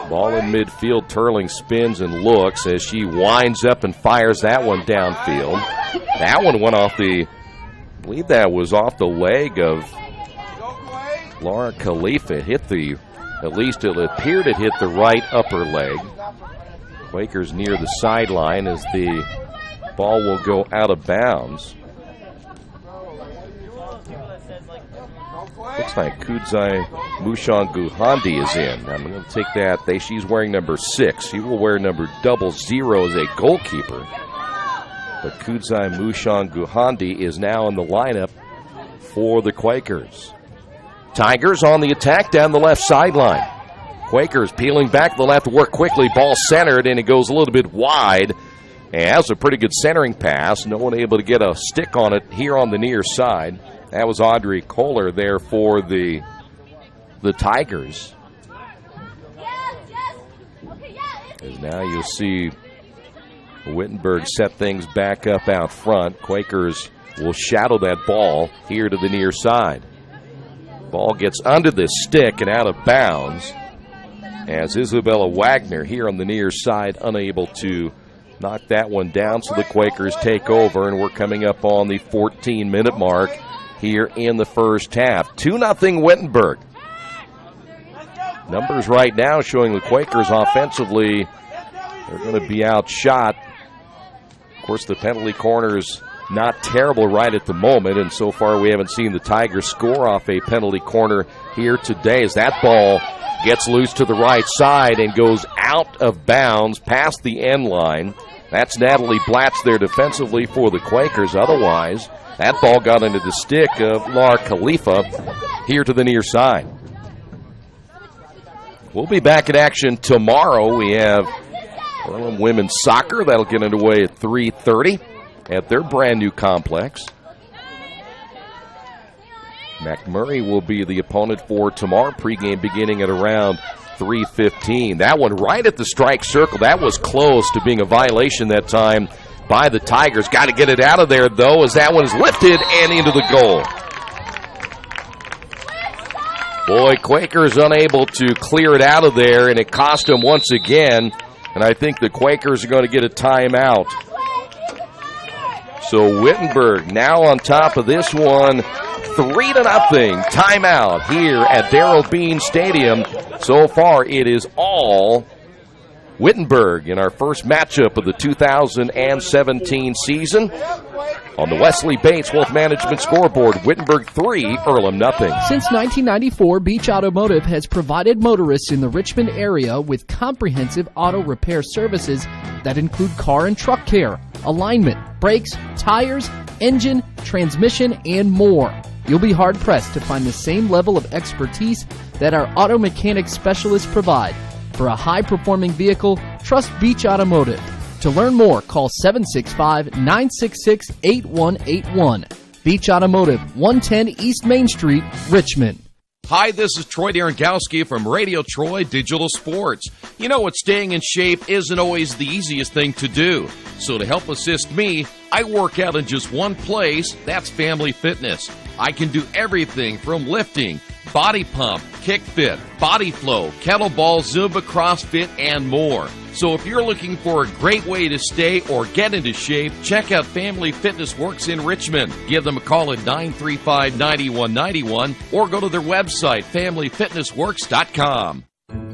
Ball in midfield. Turling spins and looks as she winds up and fires that one downfield. That one went off I believe that was off the leg of Laura Khalifa. At least it appeared it hit the right upper leg. Quakers near the sideline as the ball will go out of bounds. Looks like Kudzai Mushanguhandi is in. I'm going to take that. She's wearing number 6. She will wear number 00 as a goalkeeper. But Kudzai Mushanguhandi is now in the lineup for the Quakers. Tigers on the attack down the left sideline. Quakers peeling back to the left to work quickly. Ball centered, and it goes a little bit wide. And that's a pretty good centering pass. No one able to get a stick on it here on the near side. That was Audrey Kohler there for the Tigers. As now you'll see Wittenberg set things back up out front. Quakers will shadow that ball here to the near side. Ball gets under the stick and out of bounds as Isabella Wagner here on the near side unable to knock that one down. So the Quakers take over, and we're coming up on the 14-minute mark here in the first half. 2-0 Wittenberg. Numbers right now showing the Quakers offensively, they're going to be outshot course, the penalty corner's not terrible right at the moment, and so far we haven't seen the Tigers score off a penalty corner here today as that ball gets loose to the right side and goes out of bounds past the end line. That's Natalie Blatz there defensively for the Quakers. Otherwise, that ball got into the stick of Lar Khalifa here to the near side. We'll be back in action tomorrow. We have Earlham women's soccer. That'll get underway at 3:30 at their brand new complex. McMurray will be the opponent for tomorrow. Pregame beginning at around 3:15. That one right at the strike circle. That was close to being a violation that time by the Tigers. Got to get it out of there, though, as that one is lifted and into the goal. Boy, Quakers unable to clear it out of there, and it cost them once again. And I think the Quakers are going to get a timeout. So Wittenberg now on top of this one, 3-0. Timeout here at Darrell Bean Stadium. So far, it is all Wittenberg in our first matchup of the 2017 season. On the Wesley Bates Wolf Management scoreboard, Wittenberg 3, Earlham 0. Since 1994, Beach Automotive has provided motorists in the Richmond area with comprehensive auto repair services that include car and truck care, alignment, brakes, tires, engine, transmission, and more. You'll be hard-pressed to find the same level of expertise that our auto mechanic specialists provide. For a high-performing vehicle, trust Beach Automotive. To learn more, call 765-966-8181. Beach Automotive, 110 East Main Street, Richmond. Hi, this is Troy Darengowski from Radio Troy Digital Sports. You know what, staying in shape isn't always the easiest thing to do. So to help assist me, I work out in just one place. That's Family Fitness. I can do everything from lifting, body pump, kick fit, body flow, kettlebell, Zumba, CrossFit, and more. So if you're looking for a great way to stay or get into shape, check out Family Fitness Works in Richmond. Give them a call at 935-9191 or go to their website, familyfitnessworks.com.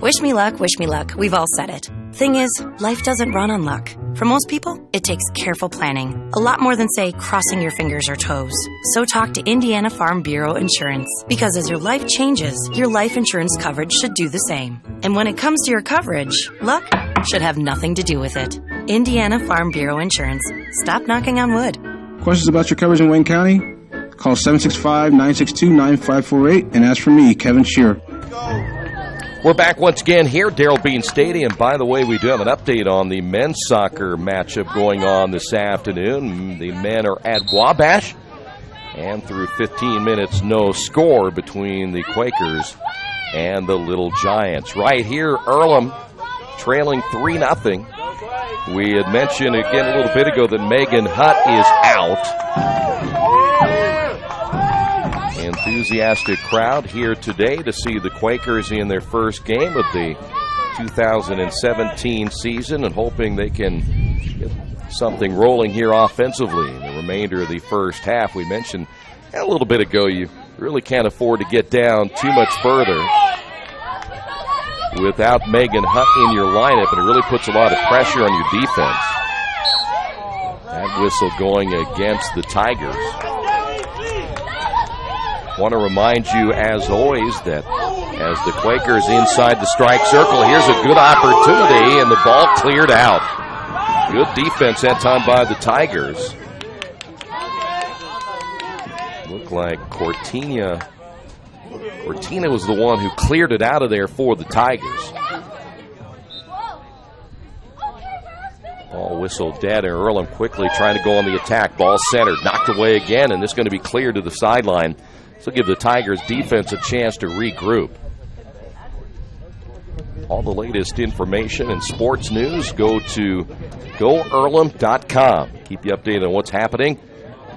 Wish me luck, wish me luck. We've all said it. Thing is, life doesn't run on luck. For most people, it takes careful planning. A lot more than, say, crossing your fingers or toes. So talk to Indiana Farm Bureau Insurance. Because as your life changes, your life insurance coverage should do the same. And when it comes to your coverage, luck should have nothing to do with it. Indiana Farm Bureau Insurance. Stop knocking on wood. Questions about your coverage in Wayne County? Call 765-962-9548 and ask for me, Kevin Shearer. We're back once again here at Darrell Bean Stadium. By the way, we do have an update on the men's soccer matchup going on this afternoon. The men are at Wabash, and through 15 minutes, no score between the Quakers and the Little Giants. Right here, Earlham trailing 3-0. We had mentioned again a little bit ago that Megan Hutt is out. Enthusiastic crowd here today to see the Quakers in their first game of the 2017 season and hoping they can get something rolling here offensively in the remainder of the first half. We mentioned a little bit ago you really can't afford to get down too much further without Megan Hutt in your lineup, and it really puts a lot of pressure on your defense. That whistle going against the Tigers. Want to remind you, as always, that as the Quakers inside the strike circle, here's a good opportunity, and the ball cleared out. Good defense that time by the Tigers. Looked like Cortina was the one who cleared it out of there for the Tigers. Ball whistled dead, and Earlham quickly trying to go on the attack. Ball centered, knocked away again, and this is going to be cleared to the sideline. This will give the Tigers defense a chance to regroup. All the latest information and sports news, go to GoEarlham.com. Keep you updated on what's happening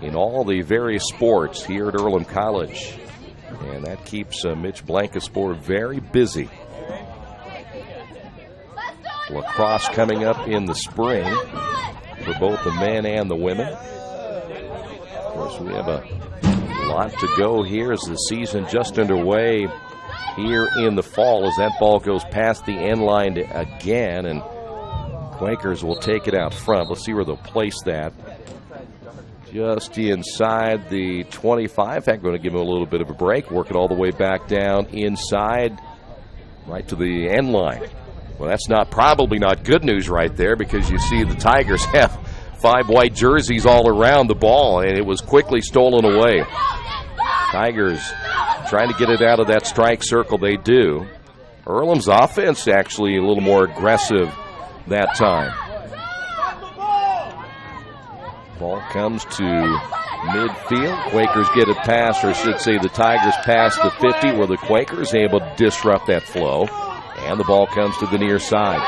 in all the various sports here at Earlham College. And that keeps Mitch Blankensport very busy. Lacrosse coming up in the spring for both the men and the women. Of course, we have a lot to go here as the season just underway here in the fall as that ball goes past the end line again. And Quakers will take it out front. Let's see where they'll place that. Just inside the 25. In fact, going to give him a little bit of a break. Work it all the way back down inside, right to the end line. Well, that's probably not good news right there, because you see the Tigers have 5 white jerseys all around the ball, and it was quickly stolen away. Tigers trying to get it out of that strike circle. They do. Earlham's offense actually a little more aggressive that time. Ball comes to midfield. Quakers get it past, or I should say the Tigers pass the 50, where the Quakers able to disrupt that flow. And the ball comes to the near side.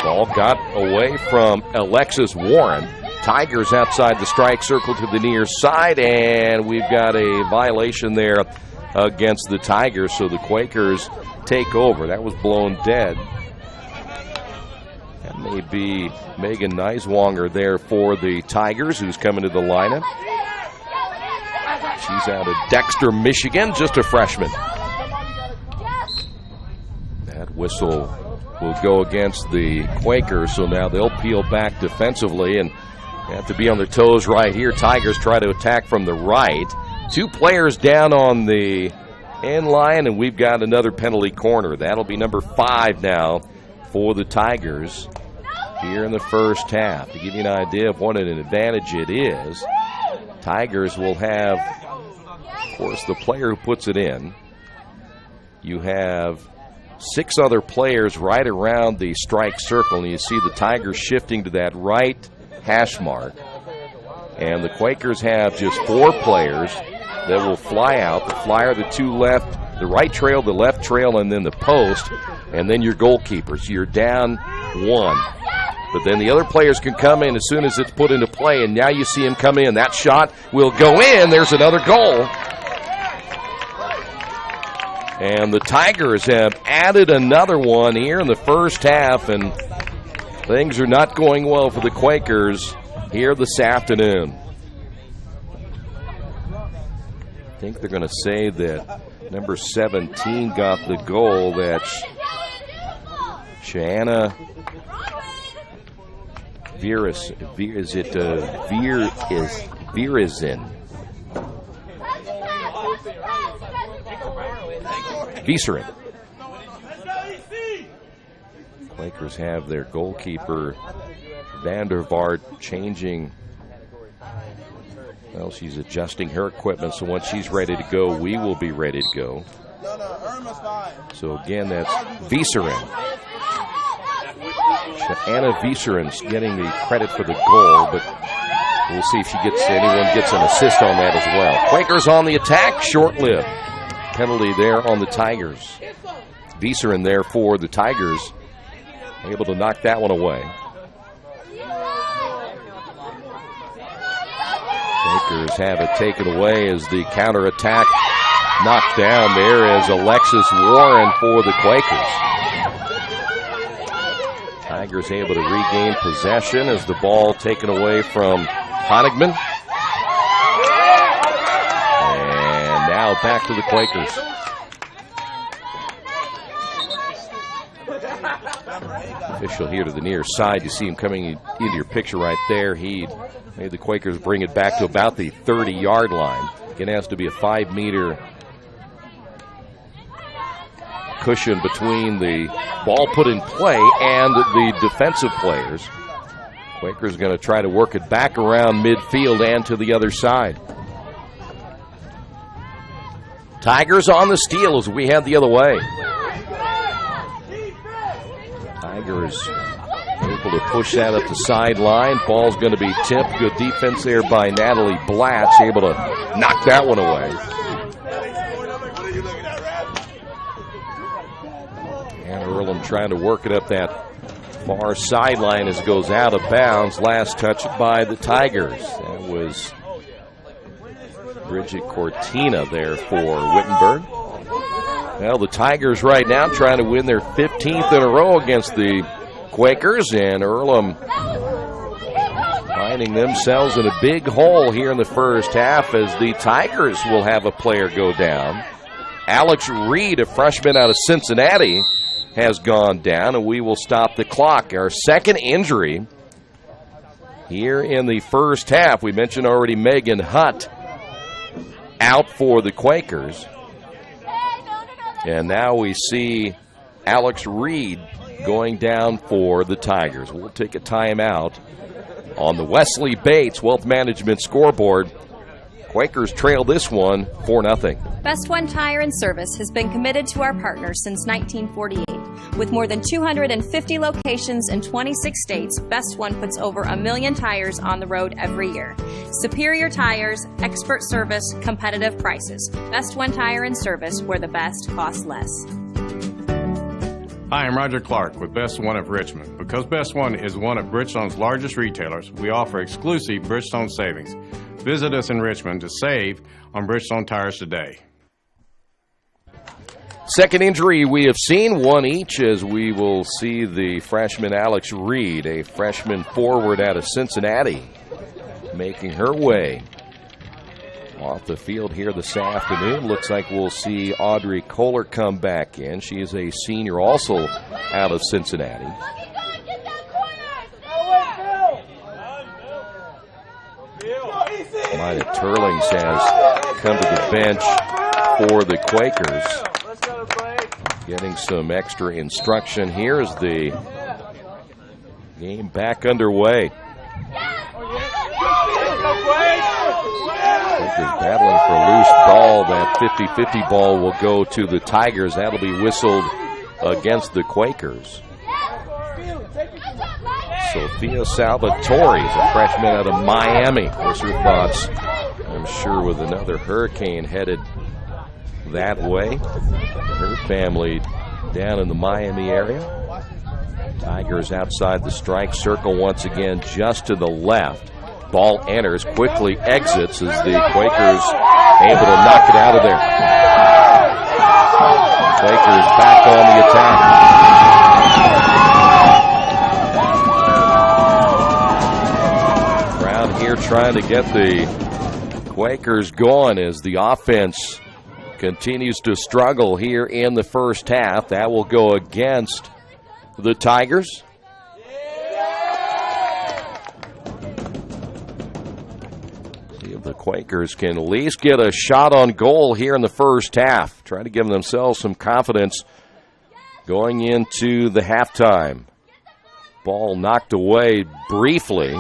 Ball got away from Alexis Warren. Tigers outside the strike circle to the near side, and we've got a violation there against the Tigers, so the Quakers take over. That was blown dead. That may be Megan Neiswanger there for the Tigers, who's coming to the lineup. She's out of Dexter, Michigan, just a freshman. That whistle will go against the Quakers, so now they'll peel back defensively and have to be on their toes right here. Tigers try to attack from the right. 2 players down on the end line, and we've got another penalty corner. That'll be number 5 now for the Tigers here in the first half. To give you an idea of what an advantage it is, Tigers will have, of course, the player who puts it in. You have 6 other players right around the strike circle, and you see the Tigers shifting to that right hash mark. And the Quakers have just 4 players that will fly out. The flyer, the 2 left, the right trail, the left trail, and then the post, and then your goalkeepers. You're down 1. But then the other players can come in as soon as it's put into play, and now you see him come in. That shot will go in. There's another goal. And the Tigers have added another one here in the first half, and things are not going well for the Quakers here this afternoon. I think they're going to say that number 17 got the goal. That's Shanna Vieserin. Quakers have their goalkeeper Vandervaart changing. Well, she's adjusting her equipment, so once she's ready to go, we will be ready to go. So again, that's Vieserin. Anna Vieserin's getting the credit for the goal, but we'll see if anyone gets an assist on that as well. Quakers on the attack, short-lived. Penalty there on the Tigers. Vieserin there for the Tigers, able to knock that one away. Quakers have it taken away as the counterattack knocked down. There is Alexis Warren for the Quakers. Tigers able to regain possession as the ball taken away from Honigman. And now back to the Quakers. Official here to the near side. You see him coming into your picture right there. He made the Quakers bring it back to about the 30-yard line. Again, it has to be a 5-meter cushion between the ball put in play and the defensive players. Quakers going to try to work it back around midfield and to the other side. Tigers on the steal as we head the other way. Tigers able to push that up the sideline. Ball's going to be tipped. Good defense there by Natalie Blatz, able to knock that one away. And Earlham trying to work it up that far sideline as it goes out of bounds. Last touch by the Tigers. That was Bridget Cortina there for Wittenberg. Well, the Tigers right now trying to win their 15th in a row against the Quakers, and Earlham finding themselves in a big hole here in the first half as the Tigers will have a player go down. Alex Reed, a freshman out of Cincinnati, has gone down, and we will stop the clock. Our second injury here in the first half. We mentioned already Megan Hutt out for the Quakers. And now we see Alex Reed going down for the Tigers. We'll take a timeout on the Wesley Bates Wealth Management scoreboard. Quakers trail this one 4-0. Best One Tire and Service has been committed to our partners since 1948. With more than 250 locations in 26 states, Best One puts over 1 million tires on the road every year. Superior tires, expert service, competitive prices. Best One Tire and Service, where the best costs less. Hi, I'm Roger Clark with Best One of Richmond. Because Best One is one of Bridgestone's largest retailers, we offer exclusive Bridgestone savings. Visit us in Richmond to save on Bridgestone tires today. Second injury we have seen, one each, as we will see the freshman Alex Reed, a freshman forward out of Cincinnati, making her way off the field here this afternoon. Looks like we'll see Audrey Kohler come back in. She is a senior also out of Cincinnati. Mina Turlings has come to the bench for the Quakers. Getting some extra instruction here as the game back underway. Quakers battling for a loose ball. That 50-50 ball will go to the Tigers. That'll be whistled against the Quakers. Sophia Salvatore is a freshman out of Miami. Of course, her thoughts, I'm sure, with another hurricane headed that way. Her family down in the Miami area. Tigers outside the strike circle once again, just to the left. Ball enters, quickly exits as the Quakers able to knock it out of there. Quakers back on the attack. Crowd here trying to get the Quakers going as the offense continues to struggle here in the first half. That will go against the Tigers. See if the Quakers can at least get a shot on goal here in the first half. Try to give themselves some confidence going into the halftime. Ball knocked away briefly.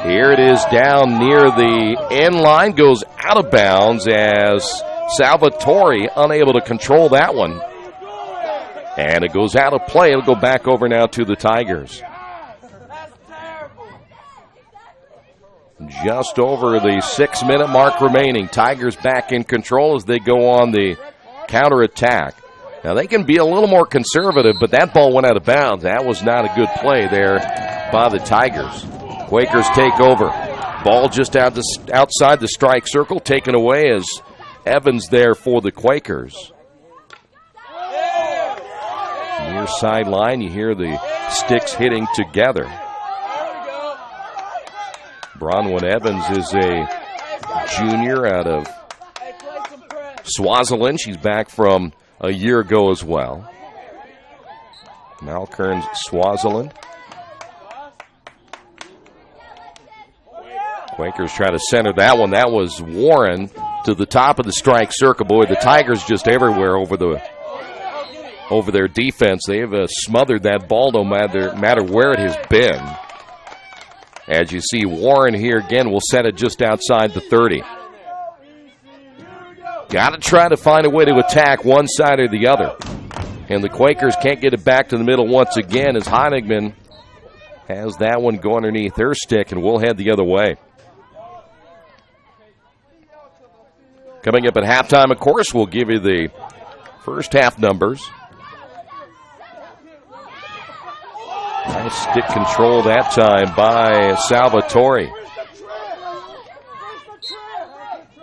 Here it is down near the end line. Goes out of bounds as Salvatore unable to control that one. And it goes out of play. It'll go back over now to the Tigers. Just over the 6-minute mark remaining. Tigers back in control as they go on the counterattack. Now they can be a little more conservative, but that ball went out of bounds. That was not a good play there by the Tigers. Quakers take over. Ball just outside the strike circle, taken away as Evans there for the Quakers. Near sideline, you hear the sticks hitting together. Bronwyn Evans is a junior out of Swaziland. She's back from a year ago as well. Malkern's Swaziland. Quakers try to center that one. That was Warren to the top of the strike circle. Boy, the Tigers just everywhere over their defense. They have smothered that ball no matter where it has been. As you see, Warren here again will set it just outside the 30. Got to try to find a way to attack one side or the other. And the Quakers can't get it back to the middle once again as Heinigman has that one go underneath her stick, and we'll head the other way. Coming up at halftime, of course, we'll give you the first half numbers. Nice stick control that time by Salvatore.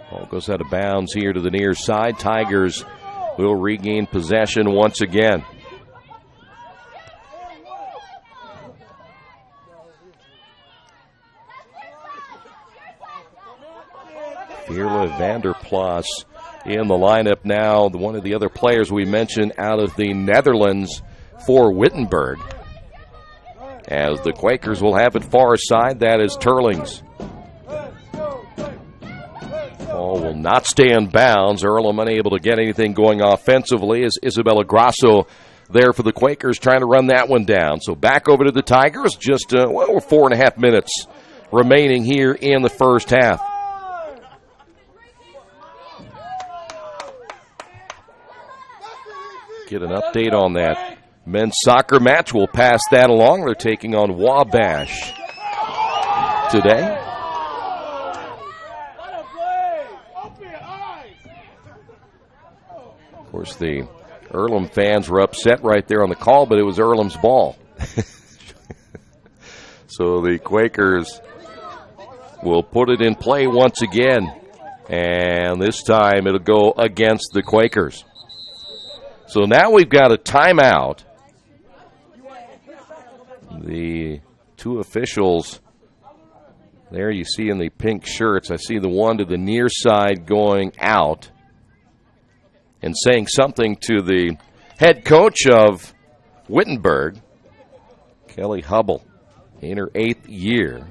Ball goes out of bounds here to the near side. Tigers will regain possession once again. Veerle Vanderplas in the lineup now. One of the other players we mentioned out of the Netherlands, for Wittenberg. As the Quakers will have it far side, that is Turlings. Ball will not stay in bounds. Earlham unable to get anything going offensively as Isabella Grasso there for the Quakers trying to run that one down. So back over to the Tigers, just 4.5 minutes remaining here in the first half. Get an update on that men's soccer match. We'll pass that along. They're taking on Wabash today. Of course, the Earlham fans were upset right there on the call, but it was Earlham's ball. So the Quakers will put it in play once again, and this time it'll go against the Quakers. So now we've got a timeout. The two officials there you see in the pink shirts, I see the one to the near side going out and saying something to the head coach of Wittenberg, Kelly Hubble, in her 8th year.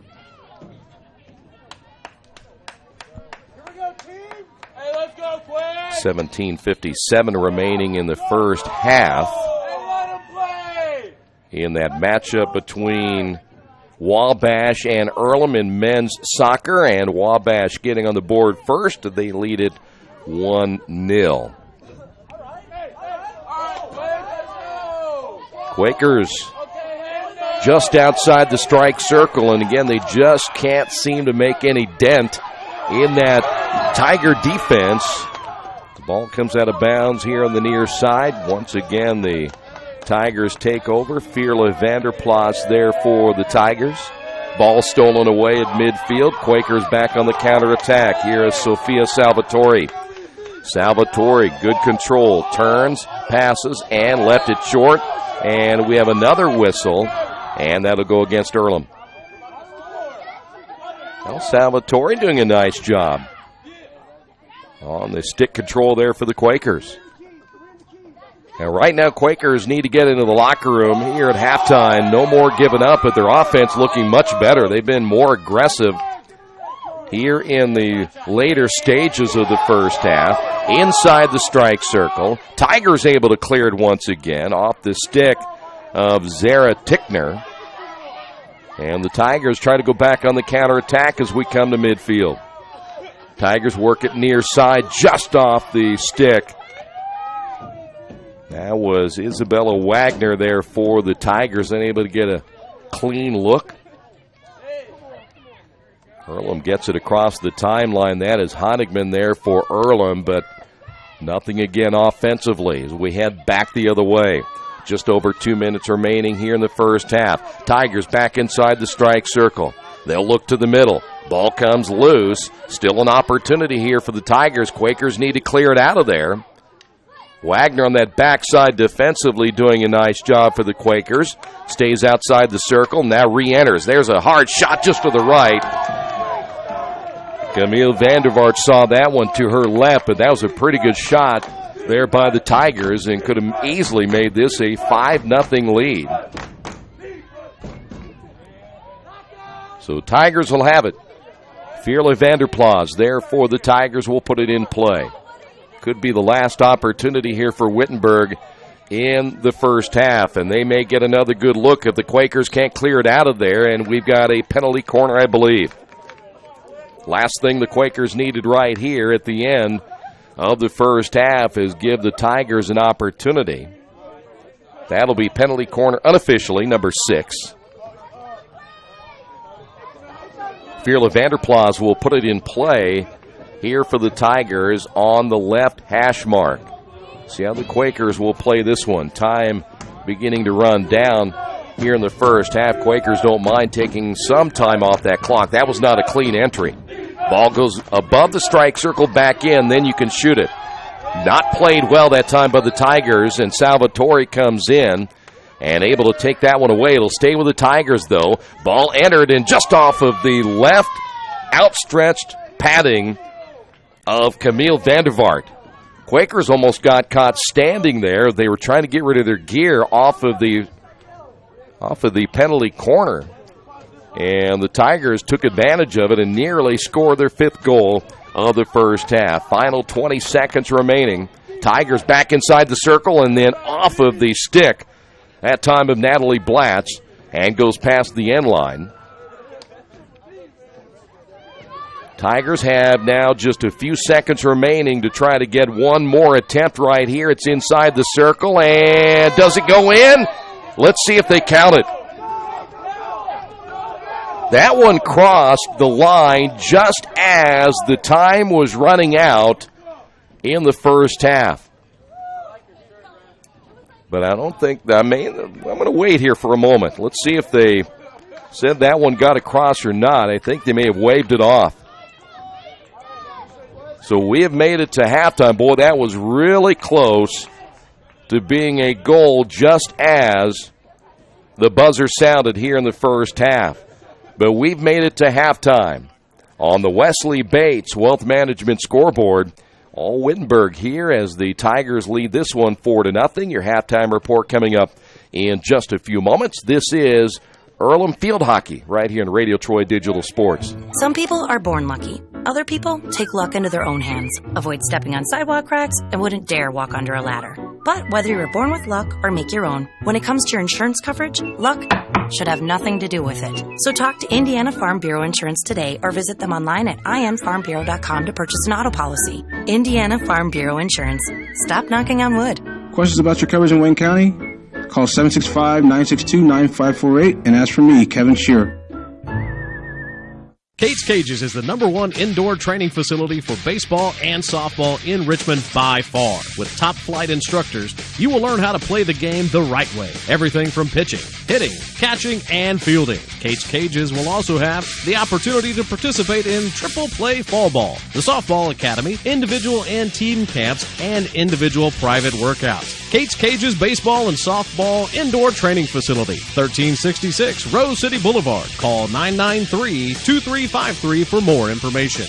17:57 remaining in the first half in that matchup between Wabash and Earlham in men's soccer, and Wabash getting on the board first. They lead it 1-0. Quakers just outside the strike circle, and again, they just can't seem to make any dent in that Tiger defense. The ball comes out of bounds here on the near side. Once again, the Tigers take over. Fierle Vanderplas there for the Tigers. Ball stolen away at midfield. Quakers back on the counterattack. Here is Sophia Salvatore. Salvatore, good control. Turns, passes, and left it short. And we have another whistle, and that'll go against Earlham. Well, Salvatore doing a nice job on the stick control there for the Quakers. Now, right now, Quakers need to get into the locker room here at halftime. No more giving up, but their offense looking much better. They've been more aggressive here in the later stages of the first half. Inside the strike circle. Tigers able to clear it once again off the stick of Zara Tickner. And the Tigers try to go back on the counterattack as we come to midfield. Tigers work it near side just off the stick. That was Isabella Wagner there for the Tigers, unable to get a clean look. Earlham gets it across the timeline. That is Honigman there for Earlham, but nothing again offensively as we head back the other way. Just over 2 minutes remaining here in the first half. Tigers back inside the strike circle. They'll look to the middle. Ball comes loose. Still an opportunity here for the Tigers. Quakers need to clear it out of there. Wagner on that backside defensively doing a nice job for the Quakers. Stays outside the circle, now re-enters. There's a hard shot just to the right. Camille Vandervaart saw that one to her left, but that was a pretty good shot there by the Tigers and could have easily made this a 5-0 lead. So Tigers will have it. Fierle Vanderplas there for the Tigers will put it in play. Could be the last opportunity here for Wittenberg in the first half, and they may get another good look if the Quakers can't clear it out of there, and we've got a penalty corner, I believe. Last thing the Quakers needed right here at the end of the first half is give the Tigers an opportunity. That'll be penalty corner unofficially, number 6. Fierle Vanderplas will put it in play here for the Tigers on the left hash mark. See how the Quakers will play this one. Time beginning to run down here in the first half. Quakers don't mind taking some time off that clock. That was not a clean entry. Ball goes above the strike circle, back in, then you can shoot it. Not played well that time by the Tigers, and Salvatore comes in and able to take that one away. It'll stay with the Tigers, though. Ball entered and just off of the left outstretched padding of Camille Vandervaart. Quakers almost got caught standing there. They were trying to get rid of their gear off of the penalty corner. And the Tigers took advantage of it and nearly scored their 5th goal of the first half. Final 20 seconds remaining. Tigers back inside the circle and then off of the stick. That time of Natalie Blatz, and goes past the end line. Tigers have now just a few seconds remaining to try to get one more attempt right here. It's inside the circle, and does it go in? Let's see if they count it. That one crossed the line just as the time was running out in the first half. But I don't think, I'm going to wait here for a moment. Let's see if they said that one got across or not. I think they may have waved it off. So we have made it to halftime. Boy, that was really close to being a goal just as the buzzer sounded here in the first half. But we've made it to halftime on the Wesley Bates Wealth Management scoreboard. All Wittenberg here as the Tigers lead this one 4-0. Your halftime report coming up in just a few moments. This is Earlham Field Hockey right here in Radio Troy Digital Sports. Some people are born lucky. Other people take luck into their own hands, avoid stepping on sidewalk cracks, and wouldn't dare walk under a ladder. But whether you were born with luck or make your own, when it comes to your insurance coverage, luck should have nothing to do with it. So talk to Indiana Farm Bureau Insurance today or visit them online at infarmbureau.com to purchase an auto policy. Indiana Farm Bureau Insurance. Stop knocking on wood. Questions about your coverage in Wayne County? Call 765-962-9548 and ask for me, Kevin Shearer. Kate's Cages is the #1 indoor training facility for baseball and softball in Richmond by far. With top-flight instructors, you will learn how to play the game the right way. Everything from pitching, hitting, catching, and fielding. Kate's Cages will also have the opportunity to participate in triple play fall ball, the softball academy, individual and team camps, and individual private workouts. Kate's Cages Baseball and Softball Indoor Training Facility, 1366 Rose City Boulevard. Call 993-2353 for more information.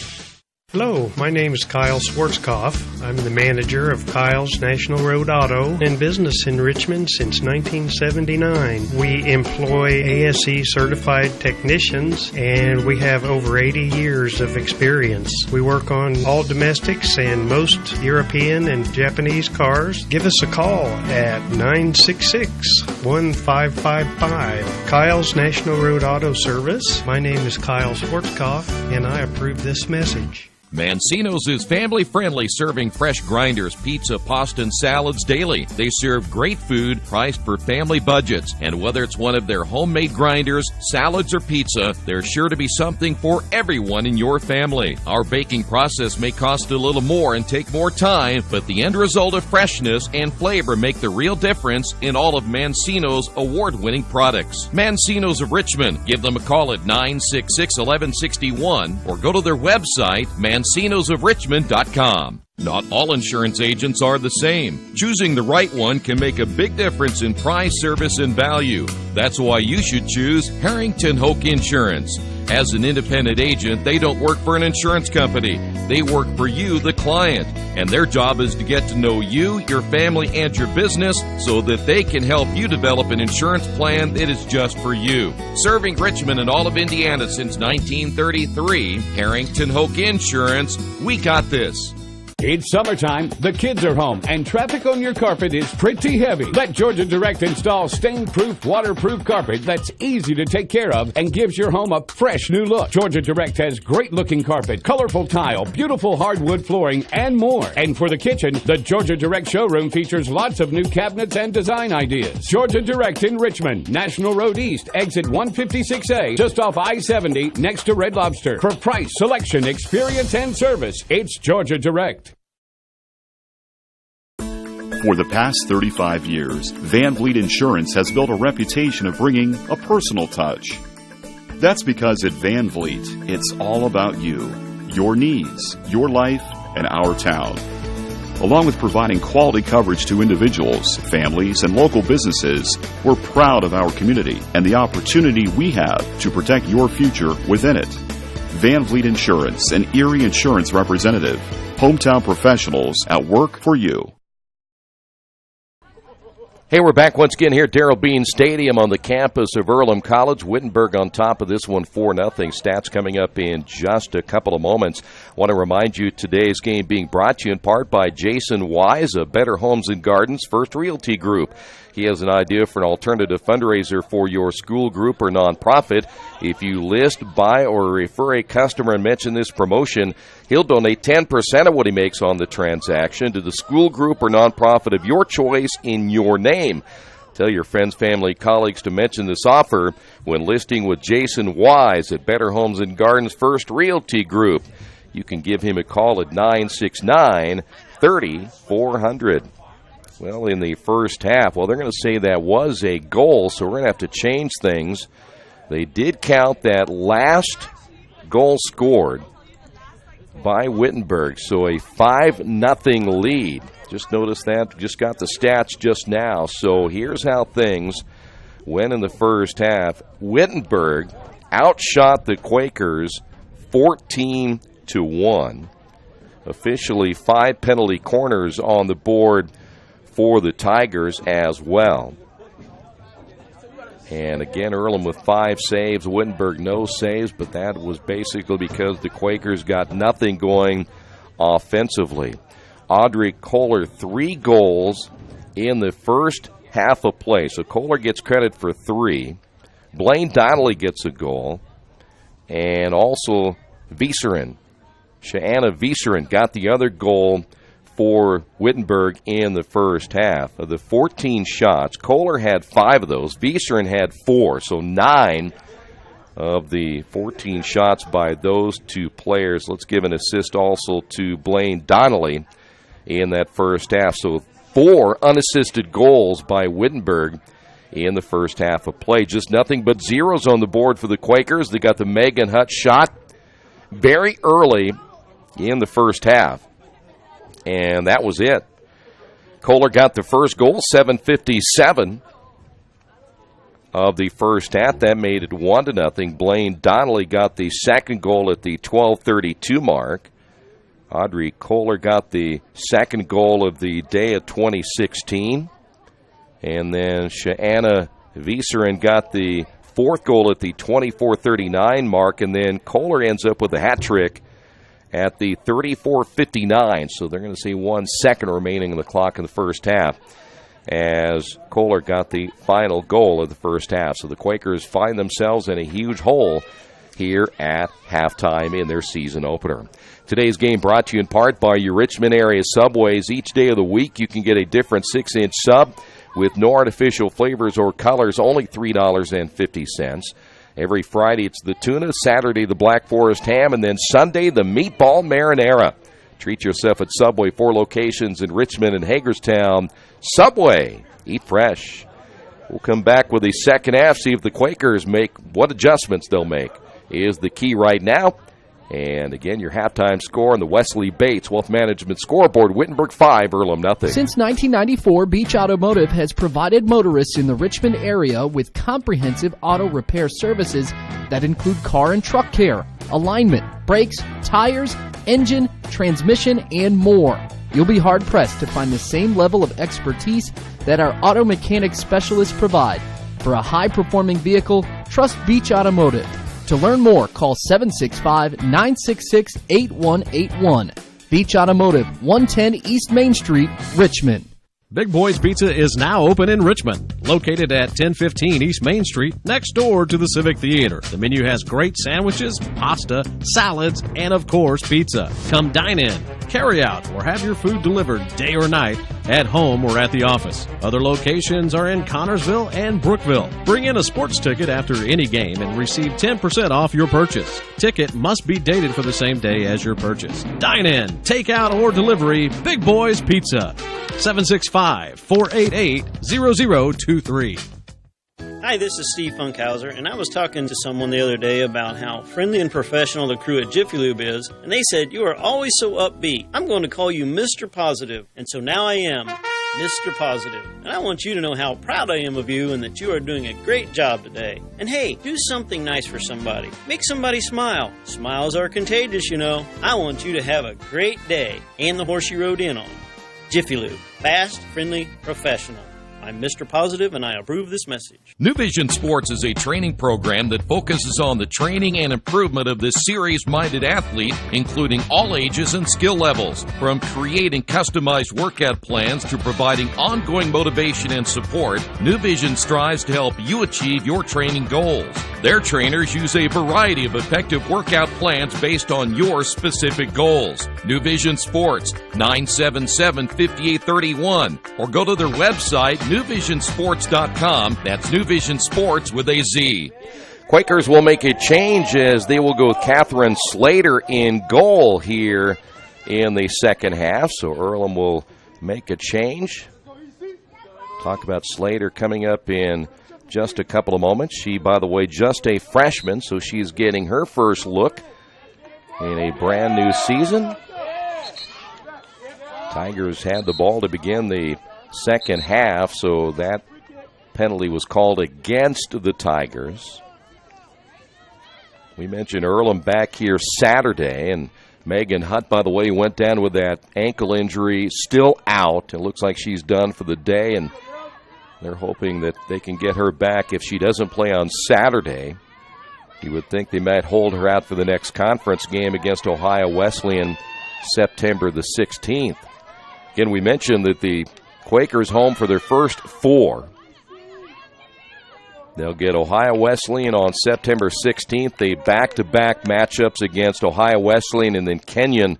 Hello, my name is Kyle Schwarzkopf. I'm the manager of Kyle's National Road Auto and business in Richmond since 1979. We employ ASE certified technicians and we have over 80 years of experience. We work on all domestics and most European and Japanese cars. Give us a call at 966-1555. Kyle's National Road Auto Service. My name is Kyle Schwarzkopf and I approve this message. Mancino's is family-friendly, serving fresh grinders, pizza, pasta, and salads daily. They serve great food priced for family budgets. And whether it's one of their homemade grinders, salads, or pizza, there's sure to be something for everyone in your family. Our baking process may cost a little more and take more time, but the end result of freshness and flavor make the real difference in all of Mancino's award-winning products. Mancino's of Richmond. Give them a call at 966-1161 or go to their website, Mancino'sofRichmond.com. Not all insurance agents are the same. Choosing the right one can make a big difference in price, service, and value. That's why you should choose Harrington Hoke Insurance. As an independent agent, they don't work for an insurance company. They work for you, the client. And their job is to get to know you, your family, and your business so that they can help you develop an insurance plan that is just for you. Serving Richmond and all of Indiana since 1933, Harrington Hoke Insurance, we got this. It's summertime, the kids are home, and traffic on your carpet is pretty heavy. Let Georgia Direct install stain-proof, waterproof carpet that's easy to take care of and gives your home a fresh new look. Georgia Direct has great-looking carpet, colorful tile, beautiful hardwood flooring, and more. And for the kitchen, the Georgia Direct showroom features lots of new cabinets and design ideas. Georgia Direct in Richmond, National Road East, exit 156A, just off I-70, next to Red Lobster. For price, selection, experience, and service, it's Georgia Direct. For the past 35 years, Van Vliet Insurance has built a reputation of bringing a personal touch. That's because at Van Vliet, it's all about you, your needs, your life, and our town. Along with providing quality coverage to individuals, families, and local businesses, we're proud of our community and the opportunity we have to protect your future within it. Van Vliet Insurance, an Erie Insurance representative. Hometown professionals at work for you. Hey, we're back once again here at Darrell Bean Stadium on the campus of Earlham College. Wittenberg on top of this one, 4-0. Stats coming up in just a couple of moments. I want to remind you today's game being brought to you in part by Jason Wise of Better Homes and Gardens First Realty Group. He has an idea for an alternative fundraiser for your school group or nonprofit. If you list, buy, or refer a customer and mention this promotion, he'll donate 10% of what he makes on the transaction to the school group or nonprofit of your choice in your name. Tell your friends, family, colleagues to mention this offer when listing with Jason Wise at Better Homes and Gardens First Realty Group. You can give him a call at 969-3400. Well, in the first half, they're going to say that was a goal, so we're going to have to change things. They did count that last goal scored by Wittenberg, so a 5-0 lead. Just noticed that. Just got the stats just now. So here's how things went in the first half. Wittenberg outshot the Quakers 14-1. Officially 5 penalty corners on the board for the Tigers as well. And again, Earlham with 5 saves, Wittenberg no saves, but that was basically because the Quakers got nothing going offensively. Audrey Kohler, 3 goals in the first half of play. So Kohler gets credit for 3. Blaine Donnelly gets a goal. And also Vieserin, Shaana Vieserin got the other goal for Wittenberg in the first half. Of the 14 shots, Kohler had 5 of those. Vieserin had 4, so 9 of the 14 shots by those 2 players. Let's give an assist also to Blaine Donnelly in that first half. So 4 unassisted goals by Wittenberg in the first half of play. Just nothing but zeros on the board for the Quakers. They got the Megan Hutt shot very early in the first half. And that was it. Kohler got the first goal, 7:57 of the first half. That made it 1-0. Blaine Donnelly got the second goal at the 12:32 mark. Audrey Kohler got the second goal of the day at 2016. And then Shaana Vieserin got the fourth goal at the 24:39 mark. And then Kohler ends up with a hat trick at the 34:59, so they're going to see 1 second remaining in the clock in the first half as Kohler got the final goal of the first half. So the Quakers find themselves in a huge hole here at halftime in their season opener. Today's game brought to you in part by your Richmond area Subways. Each day of the week you can get a different 6-inch sub with no artificial flavors or colors, only $3.50. Every Friday, it's the tuna, Saturday, the Black Forest ham, and then Sunday, the meatball marinara. Treat yourself at Subway, 4 locations in Richmond and Hagerstown. Subway, eat fresh. We'll come back with the second half, see if the Quakers make what adjustments they'll make is the key right now. And again, your halftime score on the Wesley Bates Wealth Management scoreboard, Wittenberg 5, Earlham nothing. Since 1994, Beach Automotive has provided motorists in the Richmond area with comprehensive auto repair services that include car and truck care, alignment, brakes, tires, engine, transmission, and more. You'll be hard-pressed to find the same level of expertise that our auto mechanic specialists provide. For a high-performing vehicle, trust Beach Automotive. To learn more, call 765-966-8181. Beach Automotive, 110 East Main Street, Richmond. Big Boys Pizza is now open in Richmond, located at 1015 East Main Street, next door to the Civic Theater. The menu has great sandwiches, pasta, salads, and of course, pizza. Come dine in, carry out, or have your food delivered day or night, at home or at the office. Other locations are in Connorsville and Brookville. Bring in a sports ticket after any game and receive 10% off your purchase. Ticket must be dated for the same day as your purchase. Dine in, take out, or delivery, Big Boys Pizza. 765-488-0023. Hi, this is Steve Funkhauser, and I was talking to someone the other day about how friendly and professional the crew at Jiffy Lube is, and they said, "You are always so upbeat. I'm going to call you Mr. Positive," and so now I am. Mr. Positive, and I want you to know how proud I am of you and that you are doing a great job today. And hey, do something nice for somebody. Make somebody smile. Smiles are contagious, you know. I want you to have a great day and the horse you rode in on. Jiffy Lube. Fast, friendly, professional. I'm Mr. Positive, and I approve this message. New Vision Sports is a training program that focuses on the training and improvement of this serious-minded athlete, including all ages and skill levels. From creating customized workout plans to providing ongoing motivation and support, New Vision strives to help you achieve your training goals. Their trainers use a variety of effective workout plans based on your specific goals. New Vision Sports, 977-5831, or go to their website, newvisionsports.com. That's New Vision Sports with a Z. Quakers will make a change as they will go with Catherine Slater in goal here in the second half. So Earlham will make a change. Talk about Slater coming up in just a couple of moments. She, by the way, just a freshman, so she's getting her first look in a brand new season. Tigers had the ball to begin the second half, so that penalty was called against the Tigers. We mentioned Earlham back here Saturday, and Megan Hutt, by the way, went down with that ankle injury, still out. It looks like she's done for the day, and they're hoping that they can get her back if she doesn't play on Saturday. You would think they might hold her out for the next conference game against Ohio Wesleyan September the 16th. Again, we mentioned that the Quakers home for their first four. They'll get Ohio Wesleyan on September 16th. They back-to-back matchups against Ohio Wesleyan and then Kenyon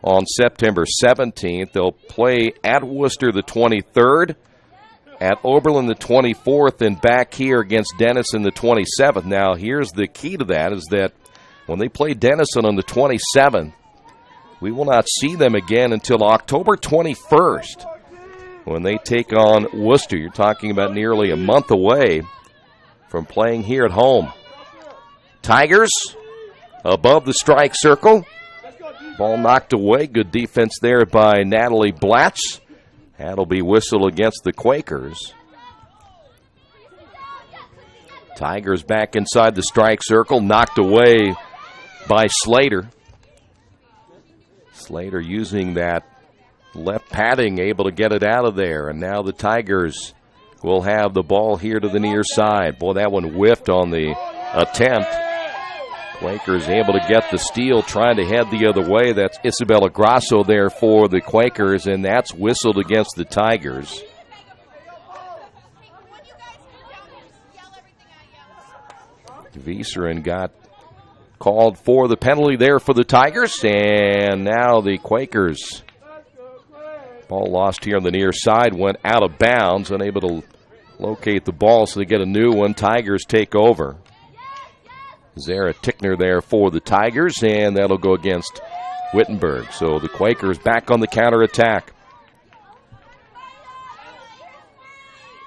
on September 17th. They'll play at Worcester the 23rd, at Oberlin the 24th, and back here against Denison the 27th. Now, here's the key to that, is that when they play Denison on the 27th, we will not see them again until October 21st when they take on Worcester. You're talking about nearly a month away from playing here at home. Tigers above the strike circle. Ball knocked away. Good defense there by Natalie Blatz. That'll be whistled against the Quakers. Tigers back inside the strike circle. Knocked away by Slater. Slater using that left padding, able to get it out of there. And now the Tigers will have the ball here to the near side. Boy, that one whiffed on the attempt. Quakers able to get the steal, trying to head the other way. That's Isabella Grasso there for the Quakers, and that's whistled against the Tigers. Vieserin got called for the penalty there for the Tigers, and now the Quakers. Ball lost here on the near side, went out of bounds, unable to locate the ball, so they get a new one. Tigers take over. Zara Tickner there for the Tigers, and that'll go against Wittenberg. So the Quakers back on the counterattack.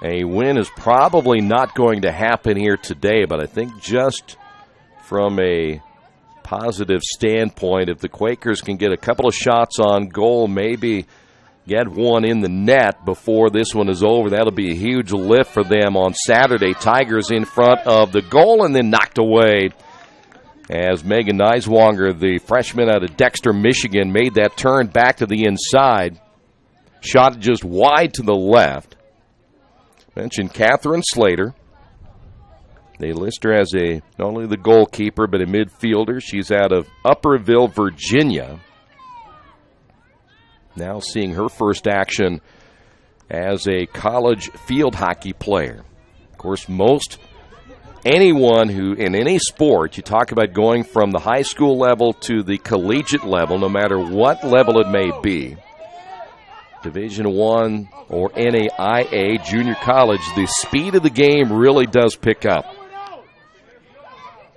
A win is probably not going to happen here today, but I think just from a positive standpoint, if the Quakers can get a couple of shots on goal, maybe get one in the net before this one is over, that'll be a huge lift for them on Saturday. Tigers in front of the goal and then knocked away as Megan Neiswanger, the freshman out of Dexter, Michigan, made that turn back to the inside. Shot just wide to the left. Mentioned Catherine Slater. They list her as not only the goalkeeper, but a midfielder. She's out of Upperville, Virginia. Now seeing her first action as a college field hockey player. Of course, anyone who, in any sport, you talk about going from the high school level to the collegiate level, no matter what level it may be, Division I or NAIA, junior college, the speed of the game really does pick up.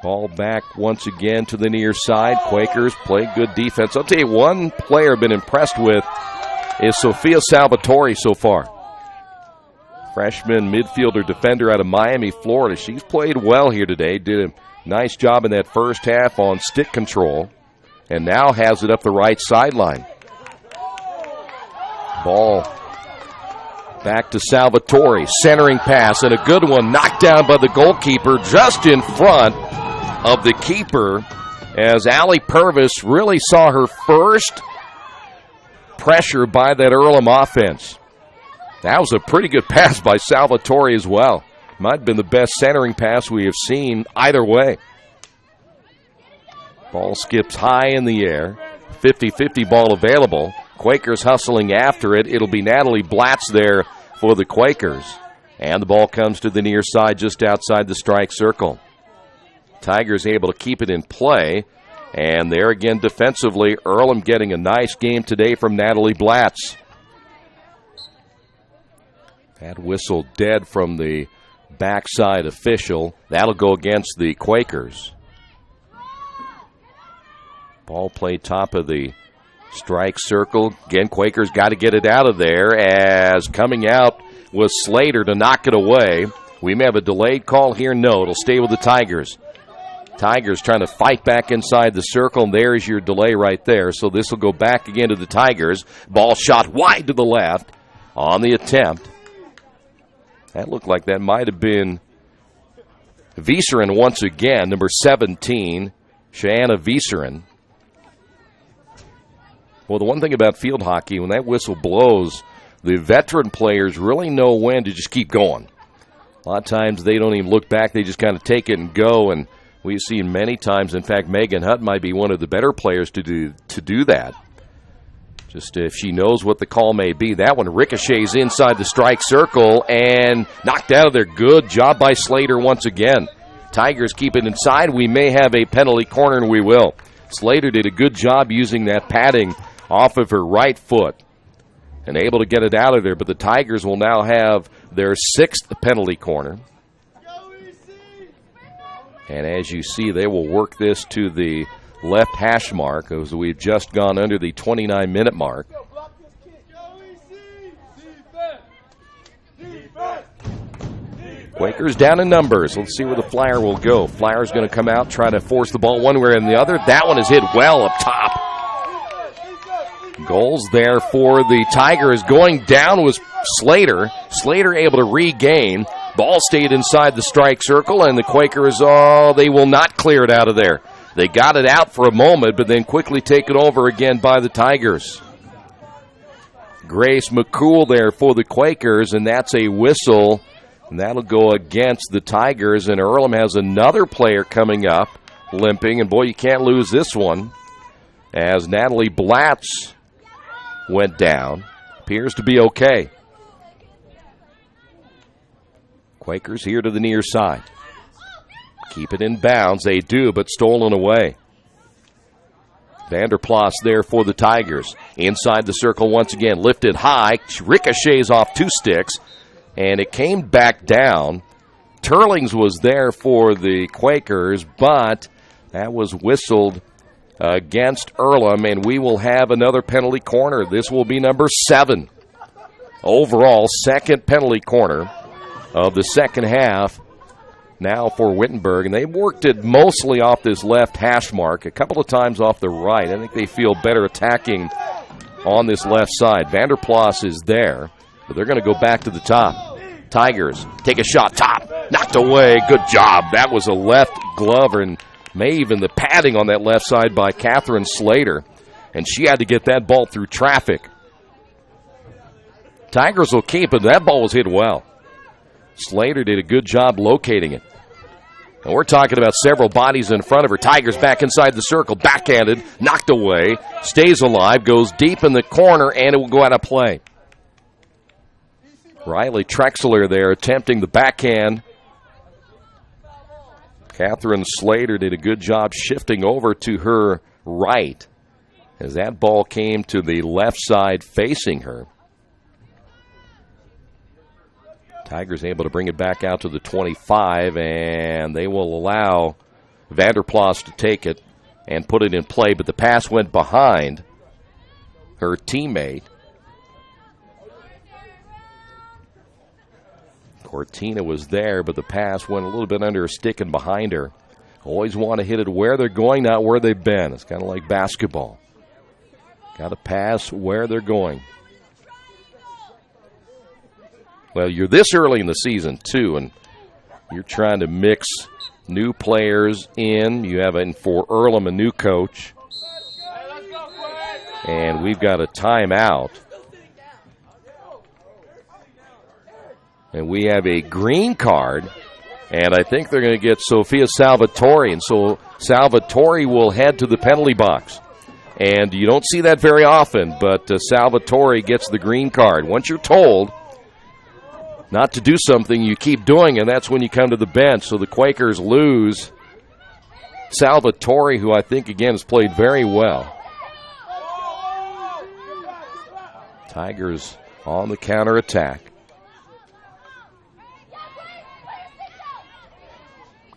Ball back once again to the near side. Quakers play good defense. I'll tell you, one player I've been impressed with is Sophia Salvatore so far. Freshman midfielder defender out of Miami, Florida. She's played well here today. Did a nice job in that first half on stick control, and now has it up the right sideline. Ball Back to Salvatore, centering pass, and a good one knocked down by the goalkeeper just in front of the keeper as Allie Purvis really saw her first pressure by that Earlham offense. That was a pretty good pass by Salvatore as well. Might have been the best centering pass we have seen either way. Ball skips high in the air. 50-50 ball available. Quakers hustling after it. It'll be Natalie Blatz there for the Quakers. And the ball comes to the near side just outside the strike circle. Tigers able to keep it in play. And there again defensively, Earlham getting a nice game today from Natalie Blatz. That whistle dead from the backside official. That'll go against the Quakers. Ball played top of the strike circle. Again, Quakers got to get it out of there as coming out was Slater to knock it away. We may have a delayed call here. No, it'll stay with the Tigers. Tigers trying to fight back inside the circle, and there's your delay right there. So this will go back again to the Tigers. Ball shot wide to the left on the attempt. That looked like that might have been Vieserin once again, number 17, Shayanna Vieserin. Well, the one thing about field hockey, when that whistle blows, the veteran players really know when to just keep going. A lot of times they don't even look back. They just kind of take it and go, and we've seen many times, in fact, Megan Hutt might be one of the better players to do that. Just if she knows what the call may be. That one ricochets inside the strike circle and knocked out of there. Good job by Slater once again. Tigers keep it inside. We may have a penalty corner, and we will. Slater did a good job using that padding off of her right foot and able to get it out of there. But the Tigers will now have their 6th penalty corner. And as you see, they will work this to the left hash mark as we've just gone under the 29-minute mark. Quakers down in numbers. Let's see where the flyer will go. Flyer's going to come out, try to force the ball one way or the other. That one is hit well up top. Goals there for the Tigers. Going down was Slater. Slater able to regain. Ball stayed inside the strike circle, and the Quakers, they will not clear it out of there. They got it out for a moment, but then quickly taken over again by the Tigers. Grace McCool there for the Quakers, and that's a whistle. And that'll go against the Tigers, and Earlham has another player coming up, limping, and boy, you can't lose this one, as Natalie Blatz went down. Appears to be okay. Quakers here to the near side. Keep it in bounds. They do, but stolen away. Vanderplas there for the Tigers. Inside the circle once again. Lifted high. Ricochets off 2 sticks. And it came back down. Turlings was there for the Quakers, but that was whistled against Earlham, and we will have another penalty corner. This will be number 7. Overall, 2nd penalty corner of the second half now for Wittenberg, and they worked it mostly off this left hash mark, a couple of times off the right. I think they feel better attacking on this left side. Vanderplas is there, but they're going to go back to the top. Tigers take a shot, top, knocked away. Good job. That was a left glove, and may even the padding on that left side by Catherine Slater, and she had to get that ball through traffic. Tigers will keep it. That ball was hit well. Slater did a good job locating it. And we're talking about several bodies in front of her. Tigers back inside the circle, backhanded, knocked away, stays alive, goes deep in the corner, and it will go out of play. Riley Trexler there attempting the backhand. Catherine Slater did a good job shifting over to her right as that ball came to the left side facing her. Tigers able to bring it back out to the 25, and they will allow Vanderplas to take it and put it in play, but the pass went behind her teammate. Cortina was there, but the pass went a little bit under her stick and behind her. Always want to hit it where they're going, not where they've been. It's kind of like basketball. Got to pass where they're going. Well, you're this early in the season, too, and you're trying to mix new players in. You have, for Earlham, a new coach. And we've got a timeout. And we have a green card. And I think they're going to get Sofia Salvatore. And so Salvatore will head to the penalty box. And you don't see that very often, but Salvatore gets the green card. Once you're told not to do something, you keep doing, and that's when you come to the bench. So the Quakers lose Salvatore, who I think, again, has played very well. Tigers on the counterattack.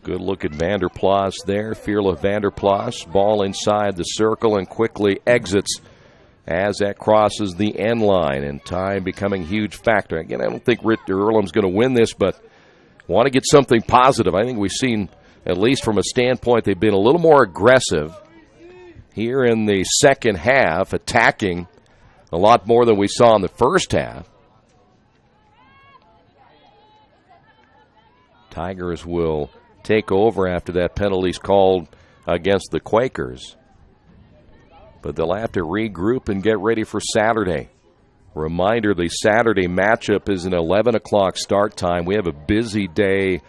Good look at Vanderplas there. Fierle Vanderplas. Ball inside the circle and quickly exits as that crosses the end line. And time becoming a huge factor. Again, I don't think Earlham's going to win this, but want to get something positive. I think we've seen, at least from a standpoint, they've been a little more aggressive here in the second half, attacking a lot more than we saw in the first half. Tigers will take over after that penalty's called against the Quakers. But they'll have to regroup and get ready for Saturday. Reminder, the Saturday matchup is an 11 o'clock start time. We have a busy day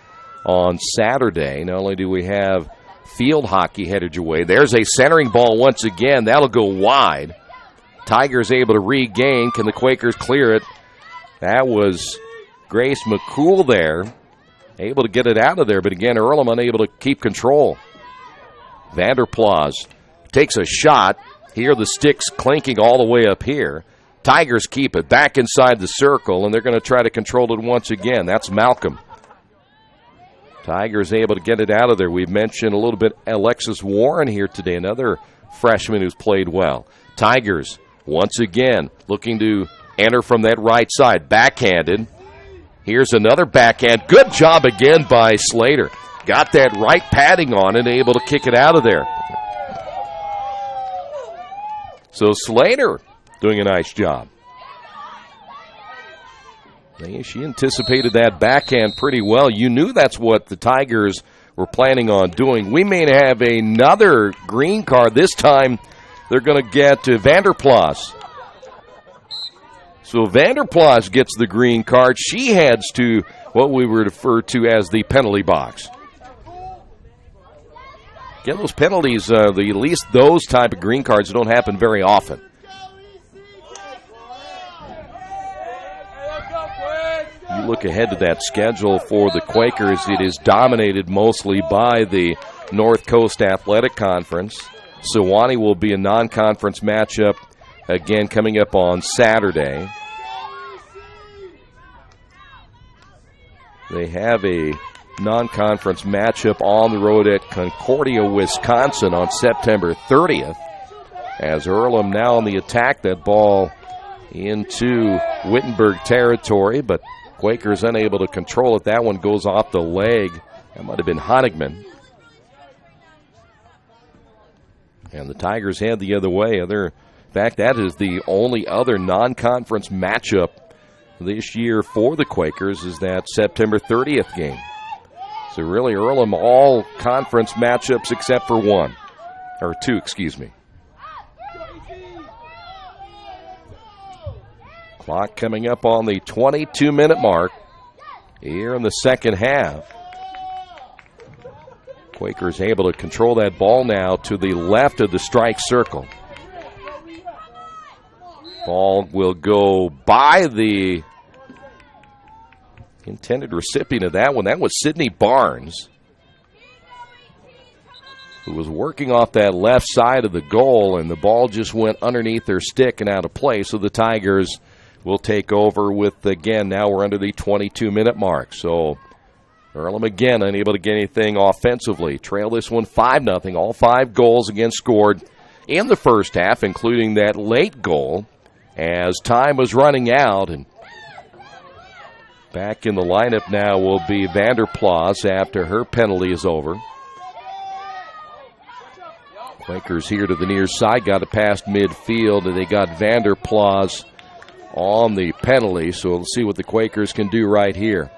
on Saturday. Not only do we have field hockey headed your way, there's a centering ball once again. That'll go wide. Tigers able to regain. Can the Quakers clear it? That was Grace McCool there, able to get it out of there, but again, Earlham unable to keep control. Vanderplas takes a shot. Here the stick's clinking all the way up here. Tigers keep it back inside the circle, and they're going to try to control it once again. That's Malcolm. Tigers able to get it out of there. We've mentioned a little bit Alexis Warren here today, another freshman who's played well. Tigers, once again, looking to enter from that right side. Backhanded. Here's another backhand. Good job again by Slater. Got that right padding on it, able to kick it out of there. So Slater doing a nice job. She anticipated that backhand pretty well. You knew that's what the Tigers were planning on doing. We may have another green card. This time they're going to get to Vanderplas. So Vanderplas gets the green card. She heads to what we would refer to as the penalty box. Again, those penalties, at least those type of green cards, don't happen very often. You look ahead to that schedule for the Quakers, it is dominated mostly by the North Coast Athletic Conference. Sewanee will be a non-conference matchup again coming up on Saturday. They have a non-conference matchup on the road at Concordia, Wisconsin on September 30th. As Earlham now on the attack, that ball into Wittenberg territory, but Quakers unable to control it. That one goes off the leg. That might have been Honigman. And the Tigers head the other way. In fact, that is the only other non-conference matchup this year for the Quakers, is that September 30th game. So really, Earlham all conference matchups except for two, excuse me. Clock coming up on the 22-minute mark here in the second half. Quakers able to control that ball now to the left of the strike circle. Ball will go by the intended recipient of that one. That was Sydney Barnes, who was working off that left side of the goal, and the ball just went underneath their stick and out of play. So the Tigers will take over with, again, now we're under the 22-minute mark. So Earlham again unable to get anything offensively. Trail this one 5-0. All 5 goals again scored in the first half, including that late goal as time was running out. And back in the lineup now will be Vanderplas after her penalty is over. Quakers here to the near side, got it past midfield, and they got Vanderplas on the penalty, so we'll see what the Quakers can do right here.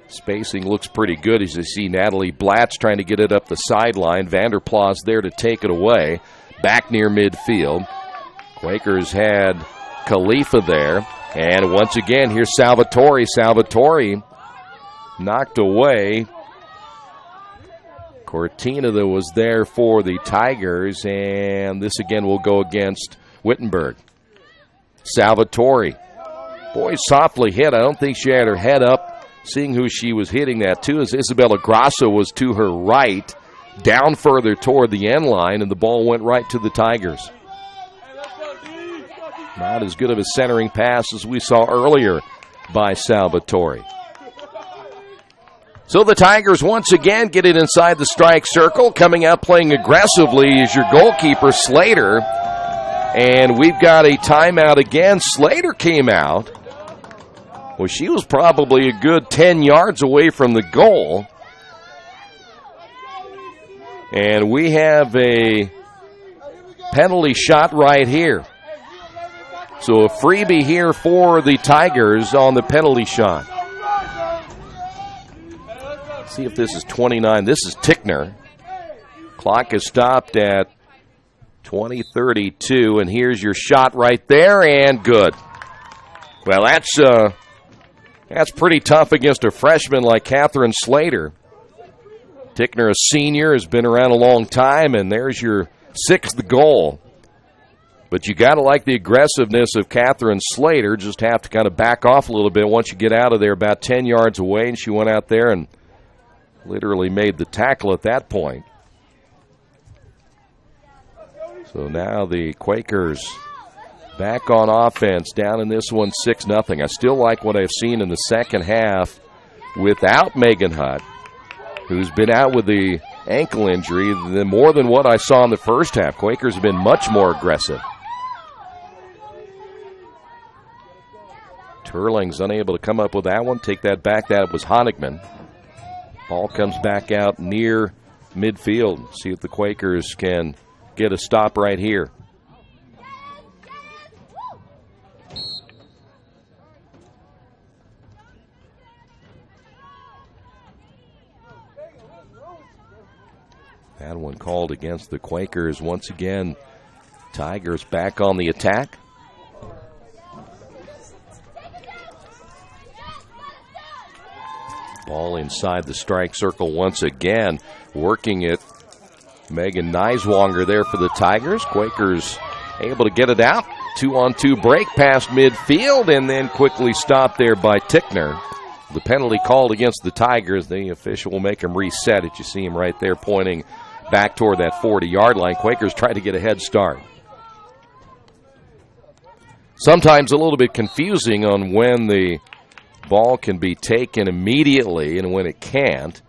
Spacing looks pretty good as you see Natalie Blatch trying to get it up the sideline. Vanderplaas there to take it away. Back near midfield. Quakers had Khalifa there. And once again, here's Salvatore. Salvatore knocked away. Cortina that was there for the Tigers. And this again will go against Wittenberg. Salvatore. Boy, softly hit. I don't think she had her head up. Seeing who she was hitting that to as Isabella Grasso was to her right, down further toward the end line, and the ball went right to the Tigers. Not as good of a centering pass as we saw earlier by Salvatore. So the Tigers once again get it inside the strike circle. Coming out playing aggressively is your goalkeeper, Slater. And we've got a timeout again. Slater came out. Well, she was probably a good 10 yards away from the goal. And we have a penalty shot right here. So a freebie here for the Tigers on the penalty shot. Let's see if this is 29. This is Tickner. Clock is stopped at 20:32, and here's your shot right there, and good. Well, that's pretty tough against a freshman like Catherine Slater. Tickner, a senior, has been around a long time, and there's your 6th goal. But you got to like the aggressiveness of Catherine Slater. Just have to kind of back off a little bit once you get out of there about 10 yards away, and she went out there and literally made the tackle at that point. So now the Quakers back on offense, down in this one 6-0. I still like what I've seen in the second half without Megan Hutt, who's been out with the ankle injury, more than what I saw in the first half. Quakers have been much more aggressive. Turling's unable to come up with that one. Take that back. That was Honigman. Ball comes back out near midfield. See if the Quakers can get a stop right here. That one called against the Quakers. Once again, Tigers back on the attack. Ball inside the strike circle once again. Working it. Megan Neiswanger there for the Tigers. Quakers able to get it out. 2-on-2 break past midfield and then quickly stopped there by Tickner. The penalty called against the Tigers. The official will make him reset it. You see him right there pointing back toward that 40-yard line. Quakers try to get a head start. Sometimes a little bit confusing on when the ball can be taken immediately and when it can't.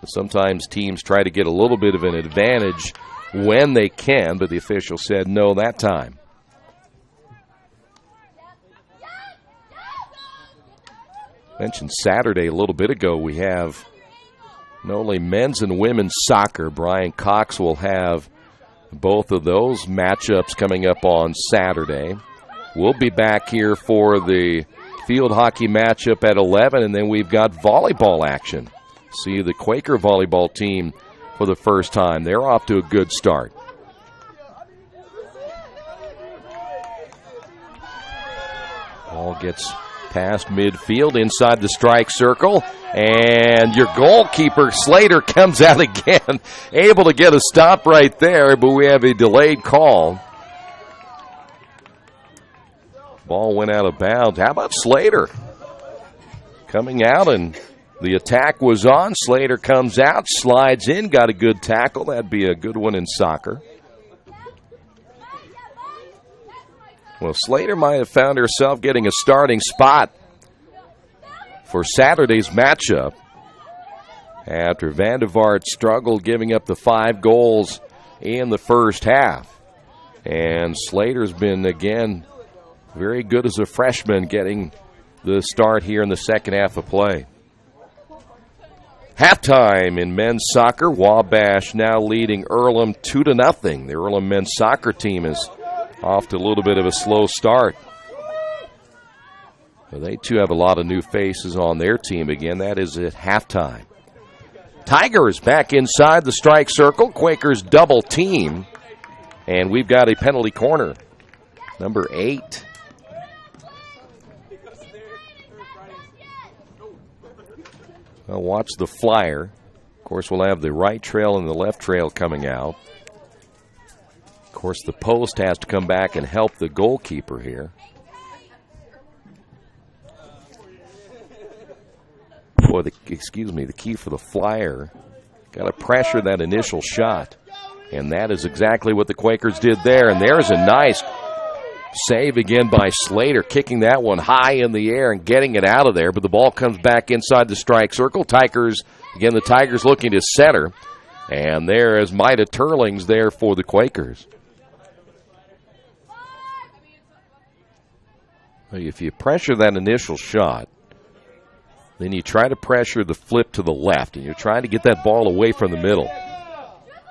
Sometimes teams try to get a little bit of an advantage when they can, but the official said no that time. Mentioned Saturday a little bit ago, we have not only men's and women's soccer. Brian Cox will have both of those matchups coming up on Saturday. We'll be back here for the field hockey matchup at 11, and then we've got volleyball action. See the Quaker volleyball team for the first time. They're off to a good start. Ball gets past midfield inside the strike circle, and your goalkeeper Slater comes out again, able to get a stop right there, but we have a delayed call. Ball went out of bounds. How about Slater coming out, and the attack was on. Slater comes out, slides in, got a good tackle. That'd be a good one in soccer. Well, Slater might have found herself getting a starting spot for Saturday's matchup after Vandevart struggled giving up the 5 goals in the first half. And Slater's been, again, very good as a freshman getting the start here in the second half of play. Halftime in men's soccer. Wabash now leading Earlham 2-0. The Earlham men's soccer team is off to a little bit of a slow start. So they, too, have a lot of new faces on their team again. That is at halftime. Tigers back inside the strike circle. Quakers double team. And we've got a penalty corner. Number 8. Well, watch the flyer. Of course, we'll have the right trail and the left trail coming out. Of course, the post has to come back and help the goalkeeper here. Boy, the key for the flyer. Got to pressure that initial shot. And that is exactly what the Quakers did there. And there's a nice save again by Slater, kicking that one high in the air and getting it out of there. But the ball comes back inside the strike circle. Tigers, again, the Tigers looking to center. And there is Mida Turlings there for the Quakers. If you pressure that initial shot, then you try to pressure the flip to the left, and you're trying to get that ball away from the middle.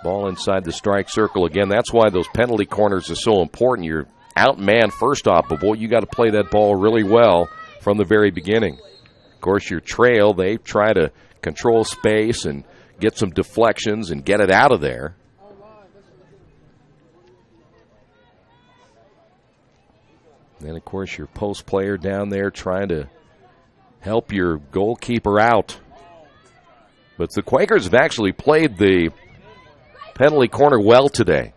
Ball inside the strike circle. Again, that's why those penalty corners are so important. You're outmanned first off, but, boy, you got to play that ball really well from the very beginning. Of course, your trail, they try to control space and get some deflections and get it out of there. Then, of course, your post player down there trying to help your goalkeeper out. But the Quakers have actually played the penalty corner well today.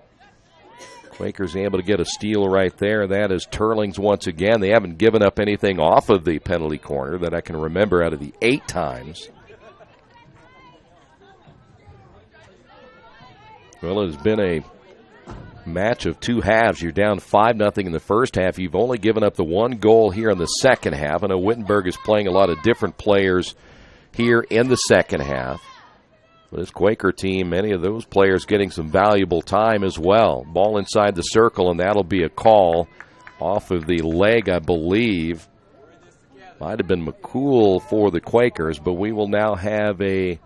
Quakers able to get a steal right there. That is Turlings once again. They haven't given up anything off of the penalty corner that I can remember out of the 8 times. Well, it has been a match of 2 halves. You're down 5-0 in the first half. You've only given up the 1 goal here in the second half. I know Wittenberg is playing a lot of different players here in the second half. This Quaker team, many of those players getting some valuable time as well. Ball inside the circle, and that'll be a call off of the leg, I believe. Might have been McCool for the Quakers, but we will now have a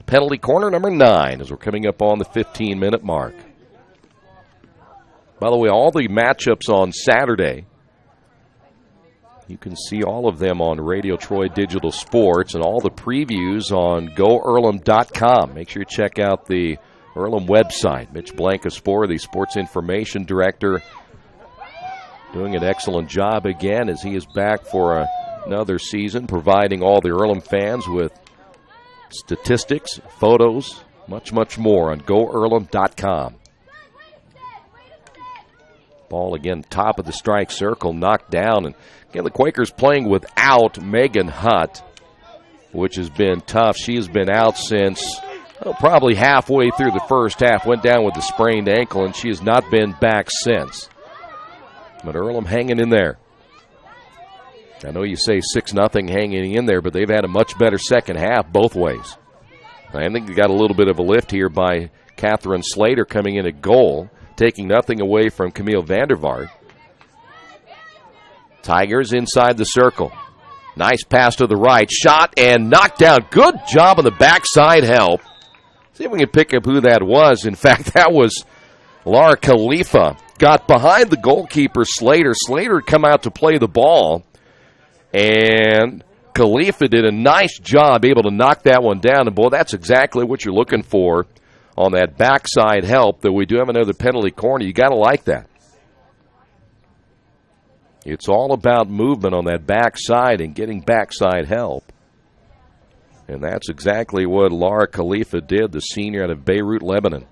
penalty corner number 9 as we're coming up on the 15-minute mark. By the way, all the matchups on Saturday, you can see all of them on Radio Troy Digital Sports and all the previews on GoEarlham.com. Make sure you check out the Earlham website. Mitch Blancaspor, the sports information director, doing an excellent job again as he is back for another season, providing all the Earlham fans with statistics, photos, much, much more on GoEarlham.com. Ball again, top of the strike circle, knocked down. And again, the Quakers playing without Megan Hutt, which has been tough. She has been out since probably halfway through the first half. Went down with a sprained ankle, and she has not been back since. But Earlham hanging in there. I know you say 6-0 hanging in there, but they've had a much better second half both ways. I think they got a little bit of a lift here by Catherine Slater coming in at goal, taking nothing away from Camille Vandervaart. Tigers inside the circle. Nice pass to the right. Shot and knocked down. Good job on the backside help. See if we can pick up who that was. In fact, that was Laura Khalifa. Got behind the goalkeeper, Slater. Slater had come out to play the ball. And Khalifa did a nice job able to knock that one down. And, boy, that's exactly what you're looking for on that backside help. That we do have another penalty corner. You got to like that. It's all about movement on that backside and getting backside help. And that's exactly what Laura Khalifa did, the senior out of Beirut, Lebanon.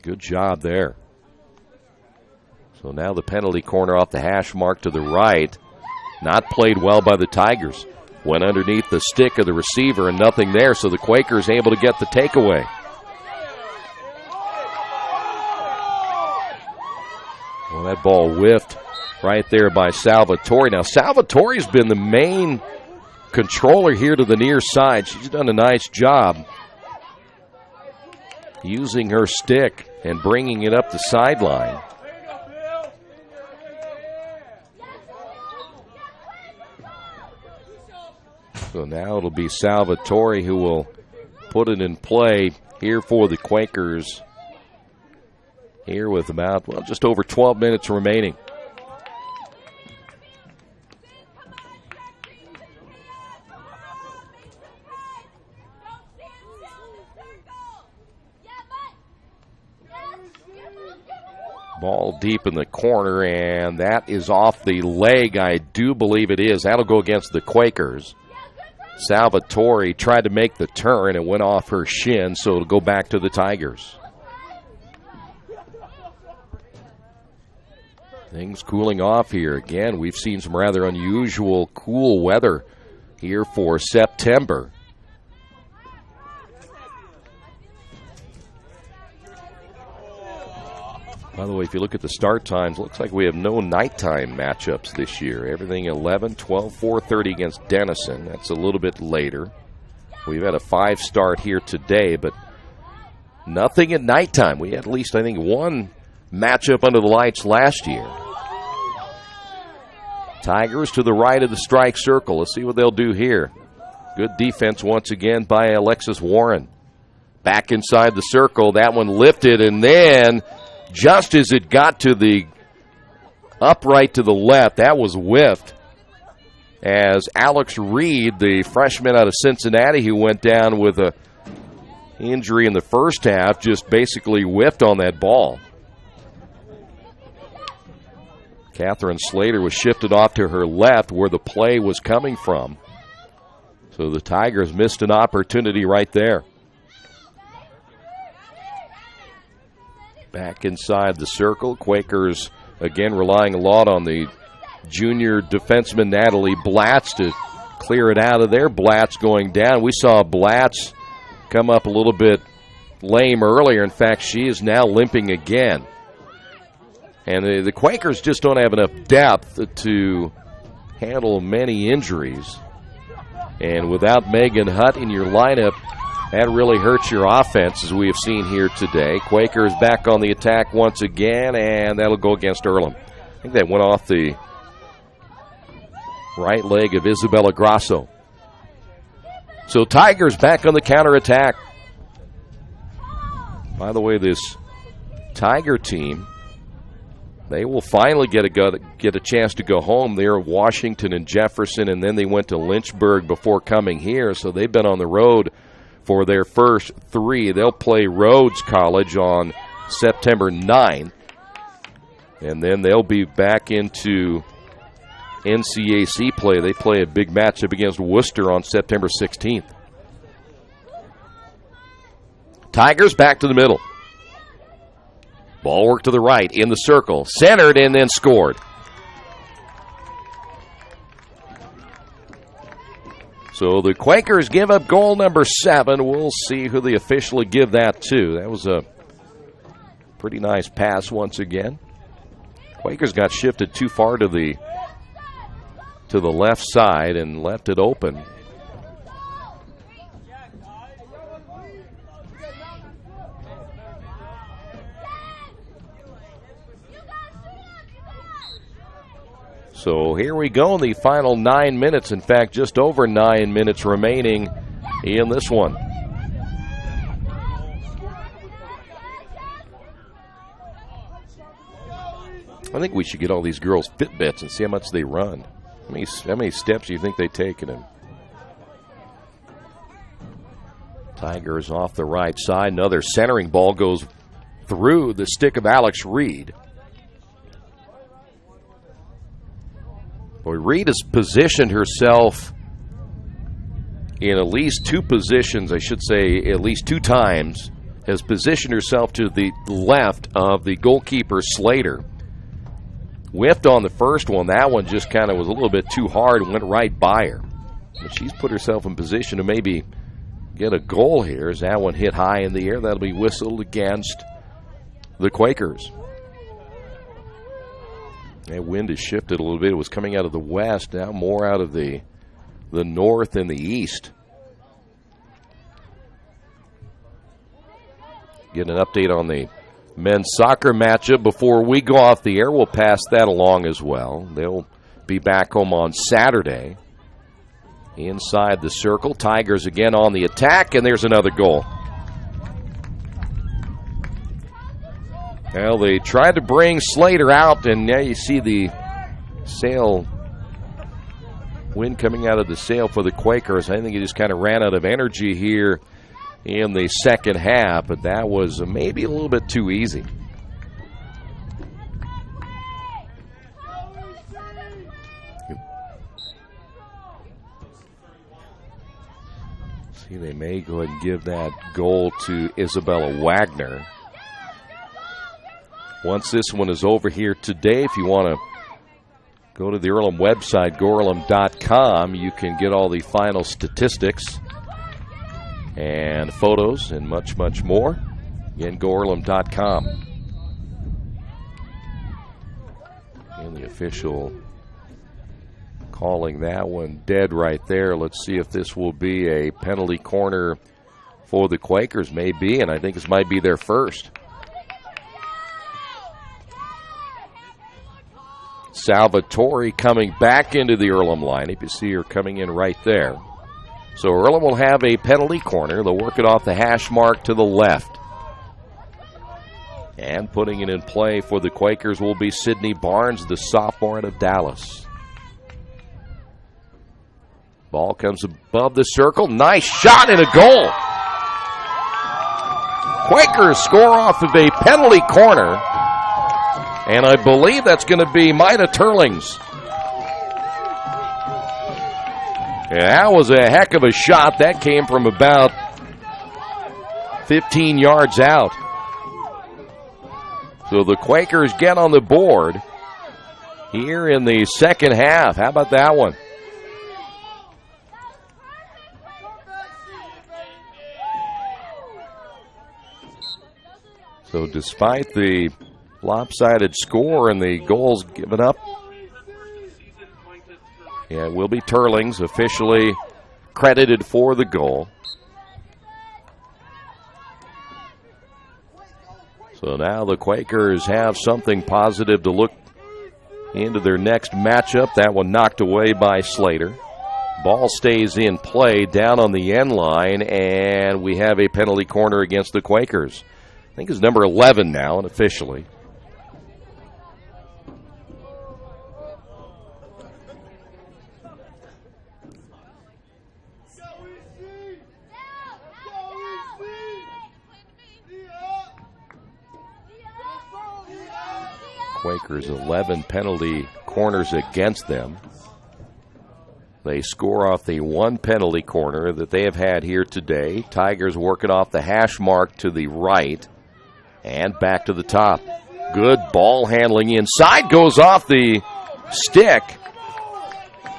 Good job there. So now the penalty corner off the hash mark to the right. Not played well by the Tigers. Went underneath the stick of the receiver and nothing there, so the Quakers able to get the takeaway. Well, that ball whiffed right there by Salvatore. Now, Salvatore's been the main controller here to the near side. She's done a nice job using her stick and bringing it up the sideline. So now it'll be Salvatore who will put it in play here for the Quakers here with about, just over 12 minutes remaining. Ball deep in the corner, and that is off the leg. I do believe it is. That'll go against the Quakers. Salvatore tried to make the turn and went off her shin, so it'll go back to the Tigers. Things cooling off here. Again, we've seen some rather unusual cool weather here for September. By the way, if you look at the start times, looks like we have no nighttime matchups this year. Everything 11, 12, 4:30 against Denison. That's a little bit later. We've had a 5 start here today, but nothing at nighttime. We had at least, I think, one matchup under the lights last year. Tigers to the right of the strike circle. Let's see what they'll do here. Good defense once again by Alexis Warren. Back inside the circle. That one lifted, and then just as it got to the upright to the left, that was whiffed. As Alex Reed, the freshman out of Cincinnati who went down with an injury in the first half, just basically whiffed on that ball. Catherine Slater was shifted off to her left where the play was coming from. So the Tigers missed an opportunity right there. Back inside the circle. Quakers again relying a lot on the junior defenseman Natalie Blatz to clear it out of there. Blatz going down. We saw Blatz come up a little bit lame earlier. In fact, she is now limping again. And the Quakers just don't have enough depth to handle many injuries. And without Megan Hutt in your lineup, that really hurts your offense, as we have seen here today. Quakers back on the attack once again, and that'll go against Earlham. I think that went off the right leg of Isabella Grasso. So Tigers back on the counterattack. By the way, this Tiger team, they will finally get a chance to go home. They're Washington and Jefferson, and then they went to Lynchburg before coming here, so they've been on the road for their first 3. They'll play Rhodes College on September 9th, and then they'll be back into NCAC play. They play a big matchup against Worcester on September 16th. Tigers back to the middle. Ball work to the right, in the circle, centered, and then scored. So the Quakers give up goal number 7. We'll see who they officially give that to. That was a pretty nice pass once again. Quakers got shifted too far to the left side and left it open. So here we go in the final 9 minutes. In fact, just over 9 minutes remaining in this one. I think we should get all these girls Fitbits and see how much they run. How many steps do you think they take in them? Tigers off the right side. Another centering ball goes through the stick of Alex Reed. Boy, Reed has positioned herself in at least 2 positions, I should say at least 2 times, has positioned herself to the left of the goalkeeper Slater. Whiffed on the first one. That one just kind of was a little bit too hard and went right by her. But she's put herself in position to maybe get a goal here as that one hit high in the air. That'll be whistled against the Quakers. That wind has shifted a little bit. It was coming out of the west, now more out of the north and the east. Get an update on the men's soccer matchup before we go off the air. We'll pass that along as well. They'll be back home on Saturday. Inside the circle, Tigers again on the attack, and there's another goal. Well, they tried to bring Slater out, and now you see the sail, wind coming out of the sail for the Quakers. I think he just kind of ran out of energy here in the second half, but that was maybe a little bit too easy. See, they may go ahead and give that goal to Isabella Wagner. Once this one is over here today, if you want to go to the Earlham website, goearlham.com, you can get all the final statistics and photos and much, much more. Again, goearlham.com. And the official calling that one dead right there. Let's see if this will be a penalty corner for the Quakers. Maybe, and I think this might be their first. Salvatore coming back into the Earlham lineup. You see her coming in right there. So Earlham will have a penalty corner. They'll work it off the hash mark to the left. And putting it in play for the Quakers will be Sydney Barnes, the sophomore out of Dallas. Ball comes above the circle. Nice shot and a goal. Quakers score off of a penalty corner. And I believe that's going to be Maida Turlings. Yeah, that was a heck of a shot. That came from about 15 yards out. So the Quakers get on the board here in the second half. How about that one? So despite the lopsided score and the goals given up, yeah, it will be Turlings officially credited for the goal. So now the Quakers have something positive to look into their next matchup. That one knocked away by Slater. Ball stays in play down on the end line, and we have a penalty corner against the Quakers. I think it's number 11 now, and officially. Quakers 11 penalty corners against them. They score off the one penalty corner that they have had here today. Tigers working off the hash mark to the right and back to the top. Good ball handling inside, goes off the stick.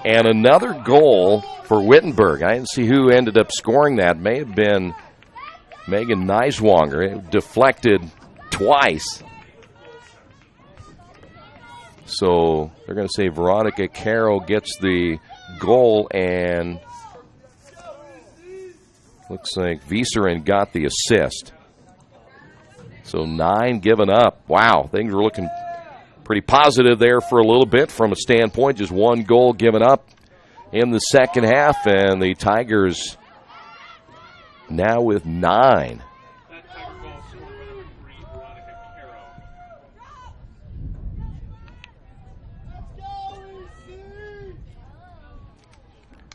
And another goal for Wittenberg. I didn't see who ended up scoring that. May have been Megan Neiswanger. It deflected twice. So they're going to say Veronica Caro gets the goal, and looks like Vieserin got the assist. So 9 given up. Wow, things were looking pretty positive there for a little bit from a standpoint. Just one goal given up in the second half, and the Tigers now with 9.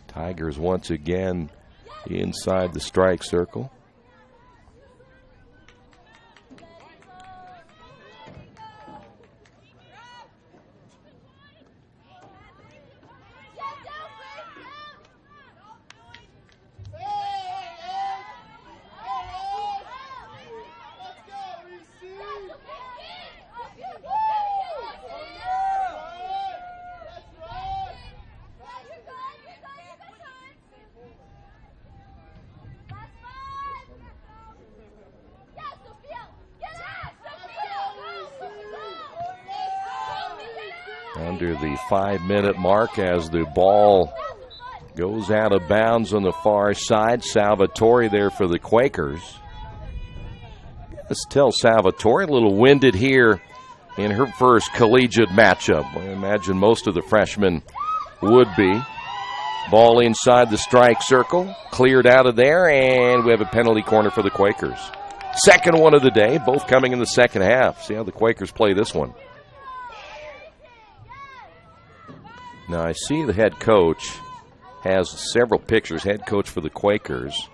Tigers once again inside the strike circle. Under the 5-minute mark as the ball goes out of bounds on the far side. Salvatore there for the Quakers. Let's tell Salvatore, a little winded here in her first collegiate matchup. I imagine most of the freshmen would be. Ball inside the strike circle, cleared out of there, and we have a penalty corner for the Quakers. Second one of the day, both coming in the second half. See how the Quakers play this one. Now, I see the head coach has several pictures, head coach for the Quakers,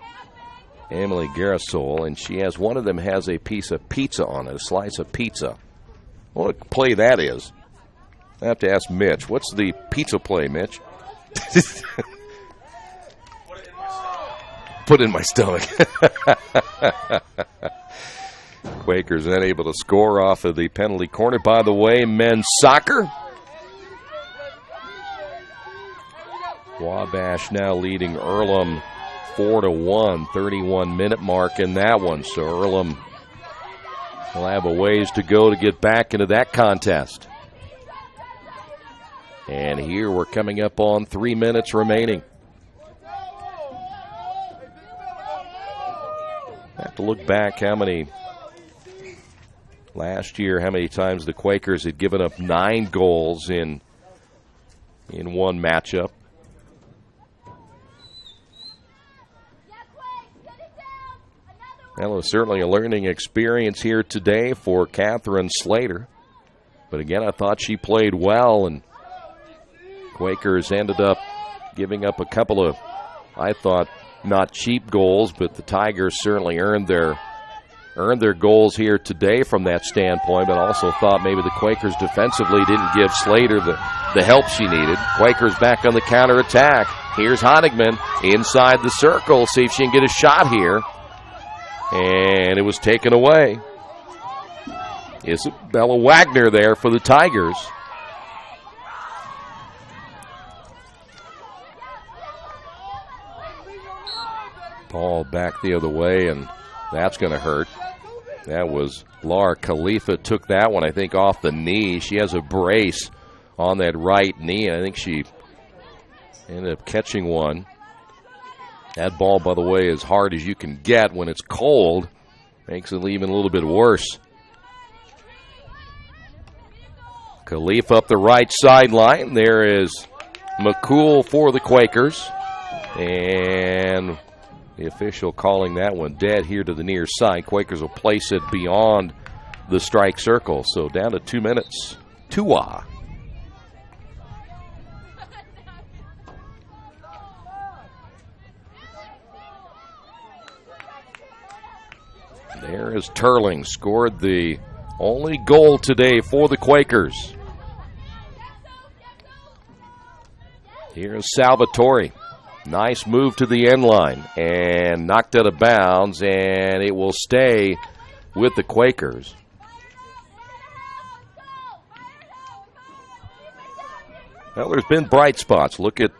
Emily Garrisol, and she has, one of them has a piece of pizza on it, a slice of pizza. What play that is? I have to ask Mitch. What's the pizza play, Mitch? put in my stomach. Quakers unable to score off of the penalty corner. By the way, men's soccer. Wabash now leading Earlham 4-1, 31-minute mark in that one. So Earlham will have a ways to go to get back into that contest. And here we're coming up on 3 minutes remaining. I have to look back last year, how many times the Quakers had given up 9 goals in one matchup. Well, it was certainly a learning experience here today for Catherine Slater. But again, I thought she played well, and Quakers ended up giving up a couple of, I thought, not cheap goals, but the Tigers certainly earned their goals here today from that standpoint, but also thought maybe the Quakers defensively didn't give Slater the help she needed. Quakers back on the counterattack. Here's Honigman inside the circle, see if she can get a shot here. And it was taken away. Isabella Wagner there for the Tigers. Ball back the other way, and that's going to hurt. That was Laura Khalifa took that one, I think, off the knee. She has a brace on that right knee, and I think she ended up catching one. That ball, by the way, as hard as you can get when it's cold, makes it even a little bit worse. Khalifa up the right sideline. There is McCool for the Quakers. And the official calling that one dead here to the near side. Quakers will place it beyond the strike circle. So down to 2 minutes. Tua. There is Turling, scored the only goal today for the Quakers. Here's Salvatore. Nice move to the end line and knocked out of bounds, and it will stay with the Quakers. Well, there's been bright spots. Look at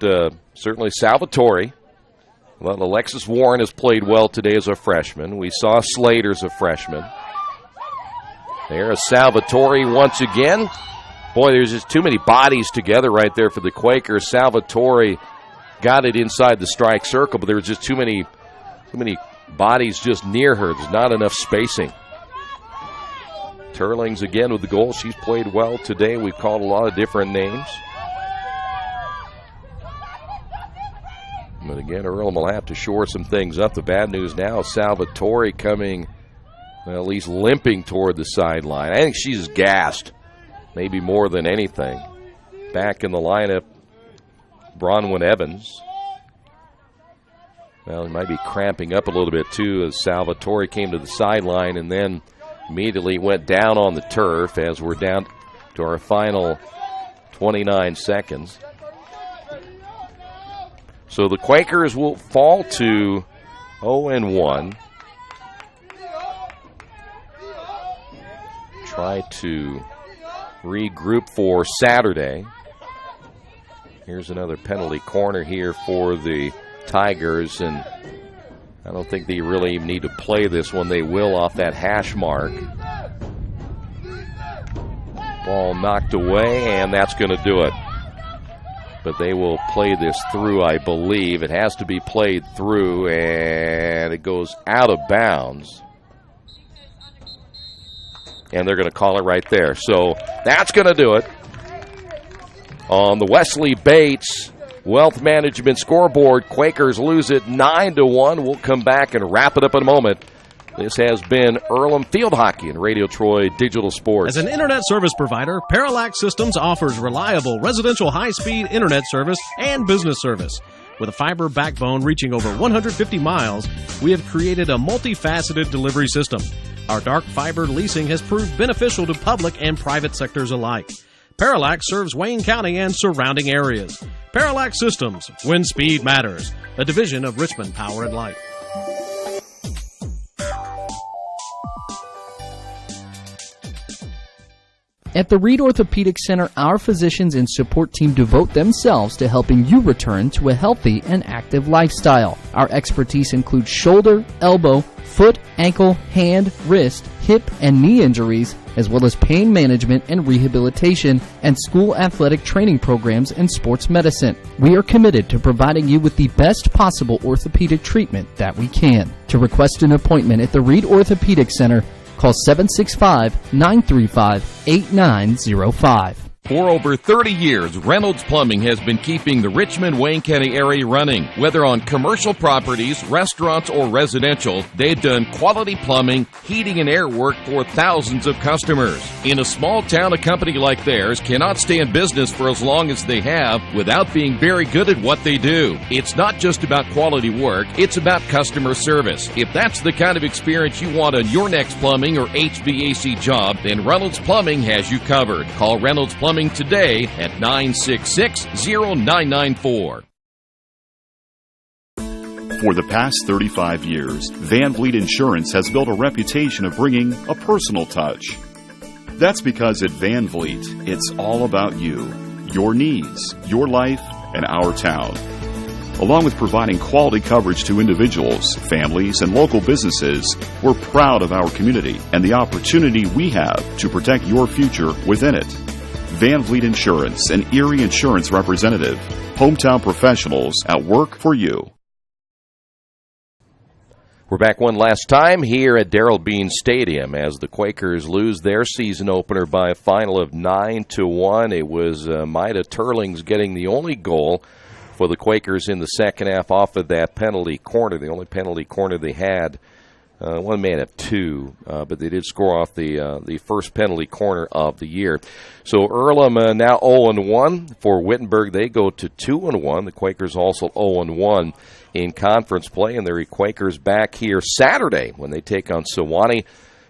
certainly Salvatore. Well, Alexis Warren has played well today as a freshman. We saw Slater as a freshman. There's Salvatore once again. Boy, there's just too many bodies together right there for the Quakers. Salvatore got it inside the strike circle, but there was just too many bodies just near her. There's not enough spacing. Turlings again with the goal. She's played well today. We've called a lot of different names. But again, Earlham will have to shore some things up. The bad news now is Salvatore coming, well, at least limping toward the sideline. I think she's gassed, maybe more than anything. Back in the lineup, Bronwyn Evans. Well, he might be cramping up a little bit, too, as Salvatore came to the sideline and then immediately went down on the turf as we're down to our final 29 seconds. So the Quakers will fall to 0-1. Try to regroup for Saturday. Here's another penalty corner here for the Tigers, and I don't think they really even need to play this one. They will off that hash mark. Ball knocked away, and that's going to do it. But they will play this through, I believe. It has to be played through, and it goes out of bounds. And they're going to call it right there. So that's going to do it. On the Wesley Bates Wealth Management scoreboard, Quakers lose it 9-1. We'll come back and wrap it up in a moment. This has been Earlham Field Hockey and Radio Troy Digital Sports. As an internet service provider, Parallax Systems offers reliable residential high-speed internet service and business service. With a fiber backbone reaching over 150 miles, we have created a multifaceted delivery system. Our dark fiber leasing has proved beneficial to public and private sectors alike. Parallax serves Wayne County and surrounding areas. Parallax Systems, when speed matters, a division of Richmond Power and Light. At the Reed Orthopedic Center, our physicians and support team devote themselves to helping you return to a healthy and active lifestyle. Our expertise includes shoulder, elbow, foot, ankle, hand, wrist, hip, and knee injuries, as well as pain management and rehabilitation, and school athletic training programs and sports medicine. We are committed to providing you with the best possible orthopedic treatment that we can. To request an appointment at the Reed Orthopedic Center, call 765-935-8905. For over 30 years, Reynolds Plumbing has been keeping the Richmond-Wayne County area running. Whether on commercial properties, restaurants, or residential, they've done quality plumbing, heating, and air work for thousands of customers. In a small town, a company like theirs cannot stay in business for as long as they have without being very good at what they do. It's not just about quality work, it's about customer service. If that's the kind of experience you want on your next plumbing or HVAC job, then Reynolds Plumbing has you covered. Call Reynolds Plumbing today at 966-0994. For the past 35 years, Van Vliet Insurance has built a reputation of bringing a personal touch. That's because at Van Vliet, it's all about you, your needs, your life, and our town. Along with providing quality coverage to individuals, families, and local businesses, we're proud of our community and the opportunity we have to protect your future within it. Van Vliet Insurance, an Erie Insurance representative. Hometown professionals at work for you. We're back one last time here at Darrell Bean Stadium as the Quakers lose their season opener by a final of 9-1. It was Maida Turlings getting the only goal for the Quakers in the second half off of that penalty corner, the only penalty corner they had. One man of two, but they did score off the first penalty corner of the year. So Earlham now 0-1 for Wittenberg. They go to 2-1. The Quakers also 0-1 in conference play, and the Quakers back here Saturday when they take on Sewanee.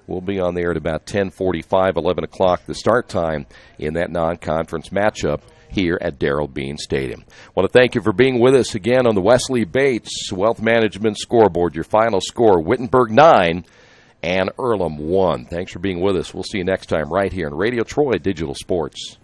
We'll be on there at about 10:45, 11 o'clock the start time in that non-conference matchup here at Darrell Bean Stadium. I want to thank you for being with us again on the Wesley Bates Wealth Management Scoreboard. Your final score, Wittenberg 9 and Earlham 1. Thanks for being with us. We'll see you next time right here on Radio Troy Digital Sports.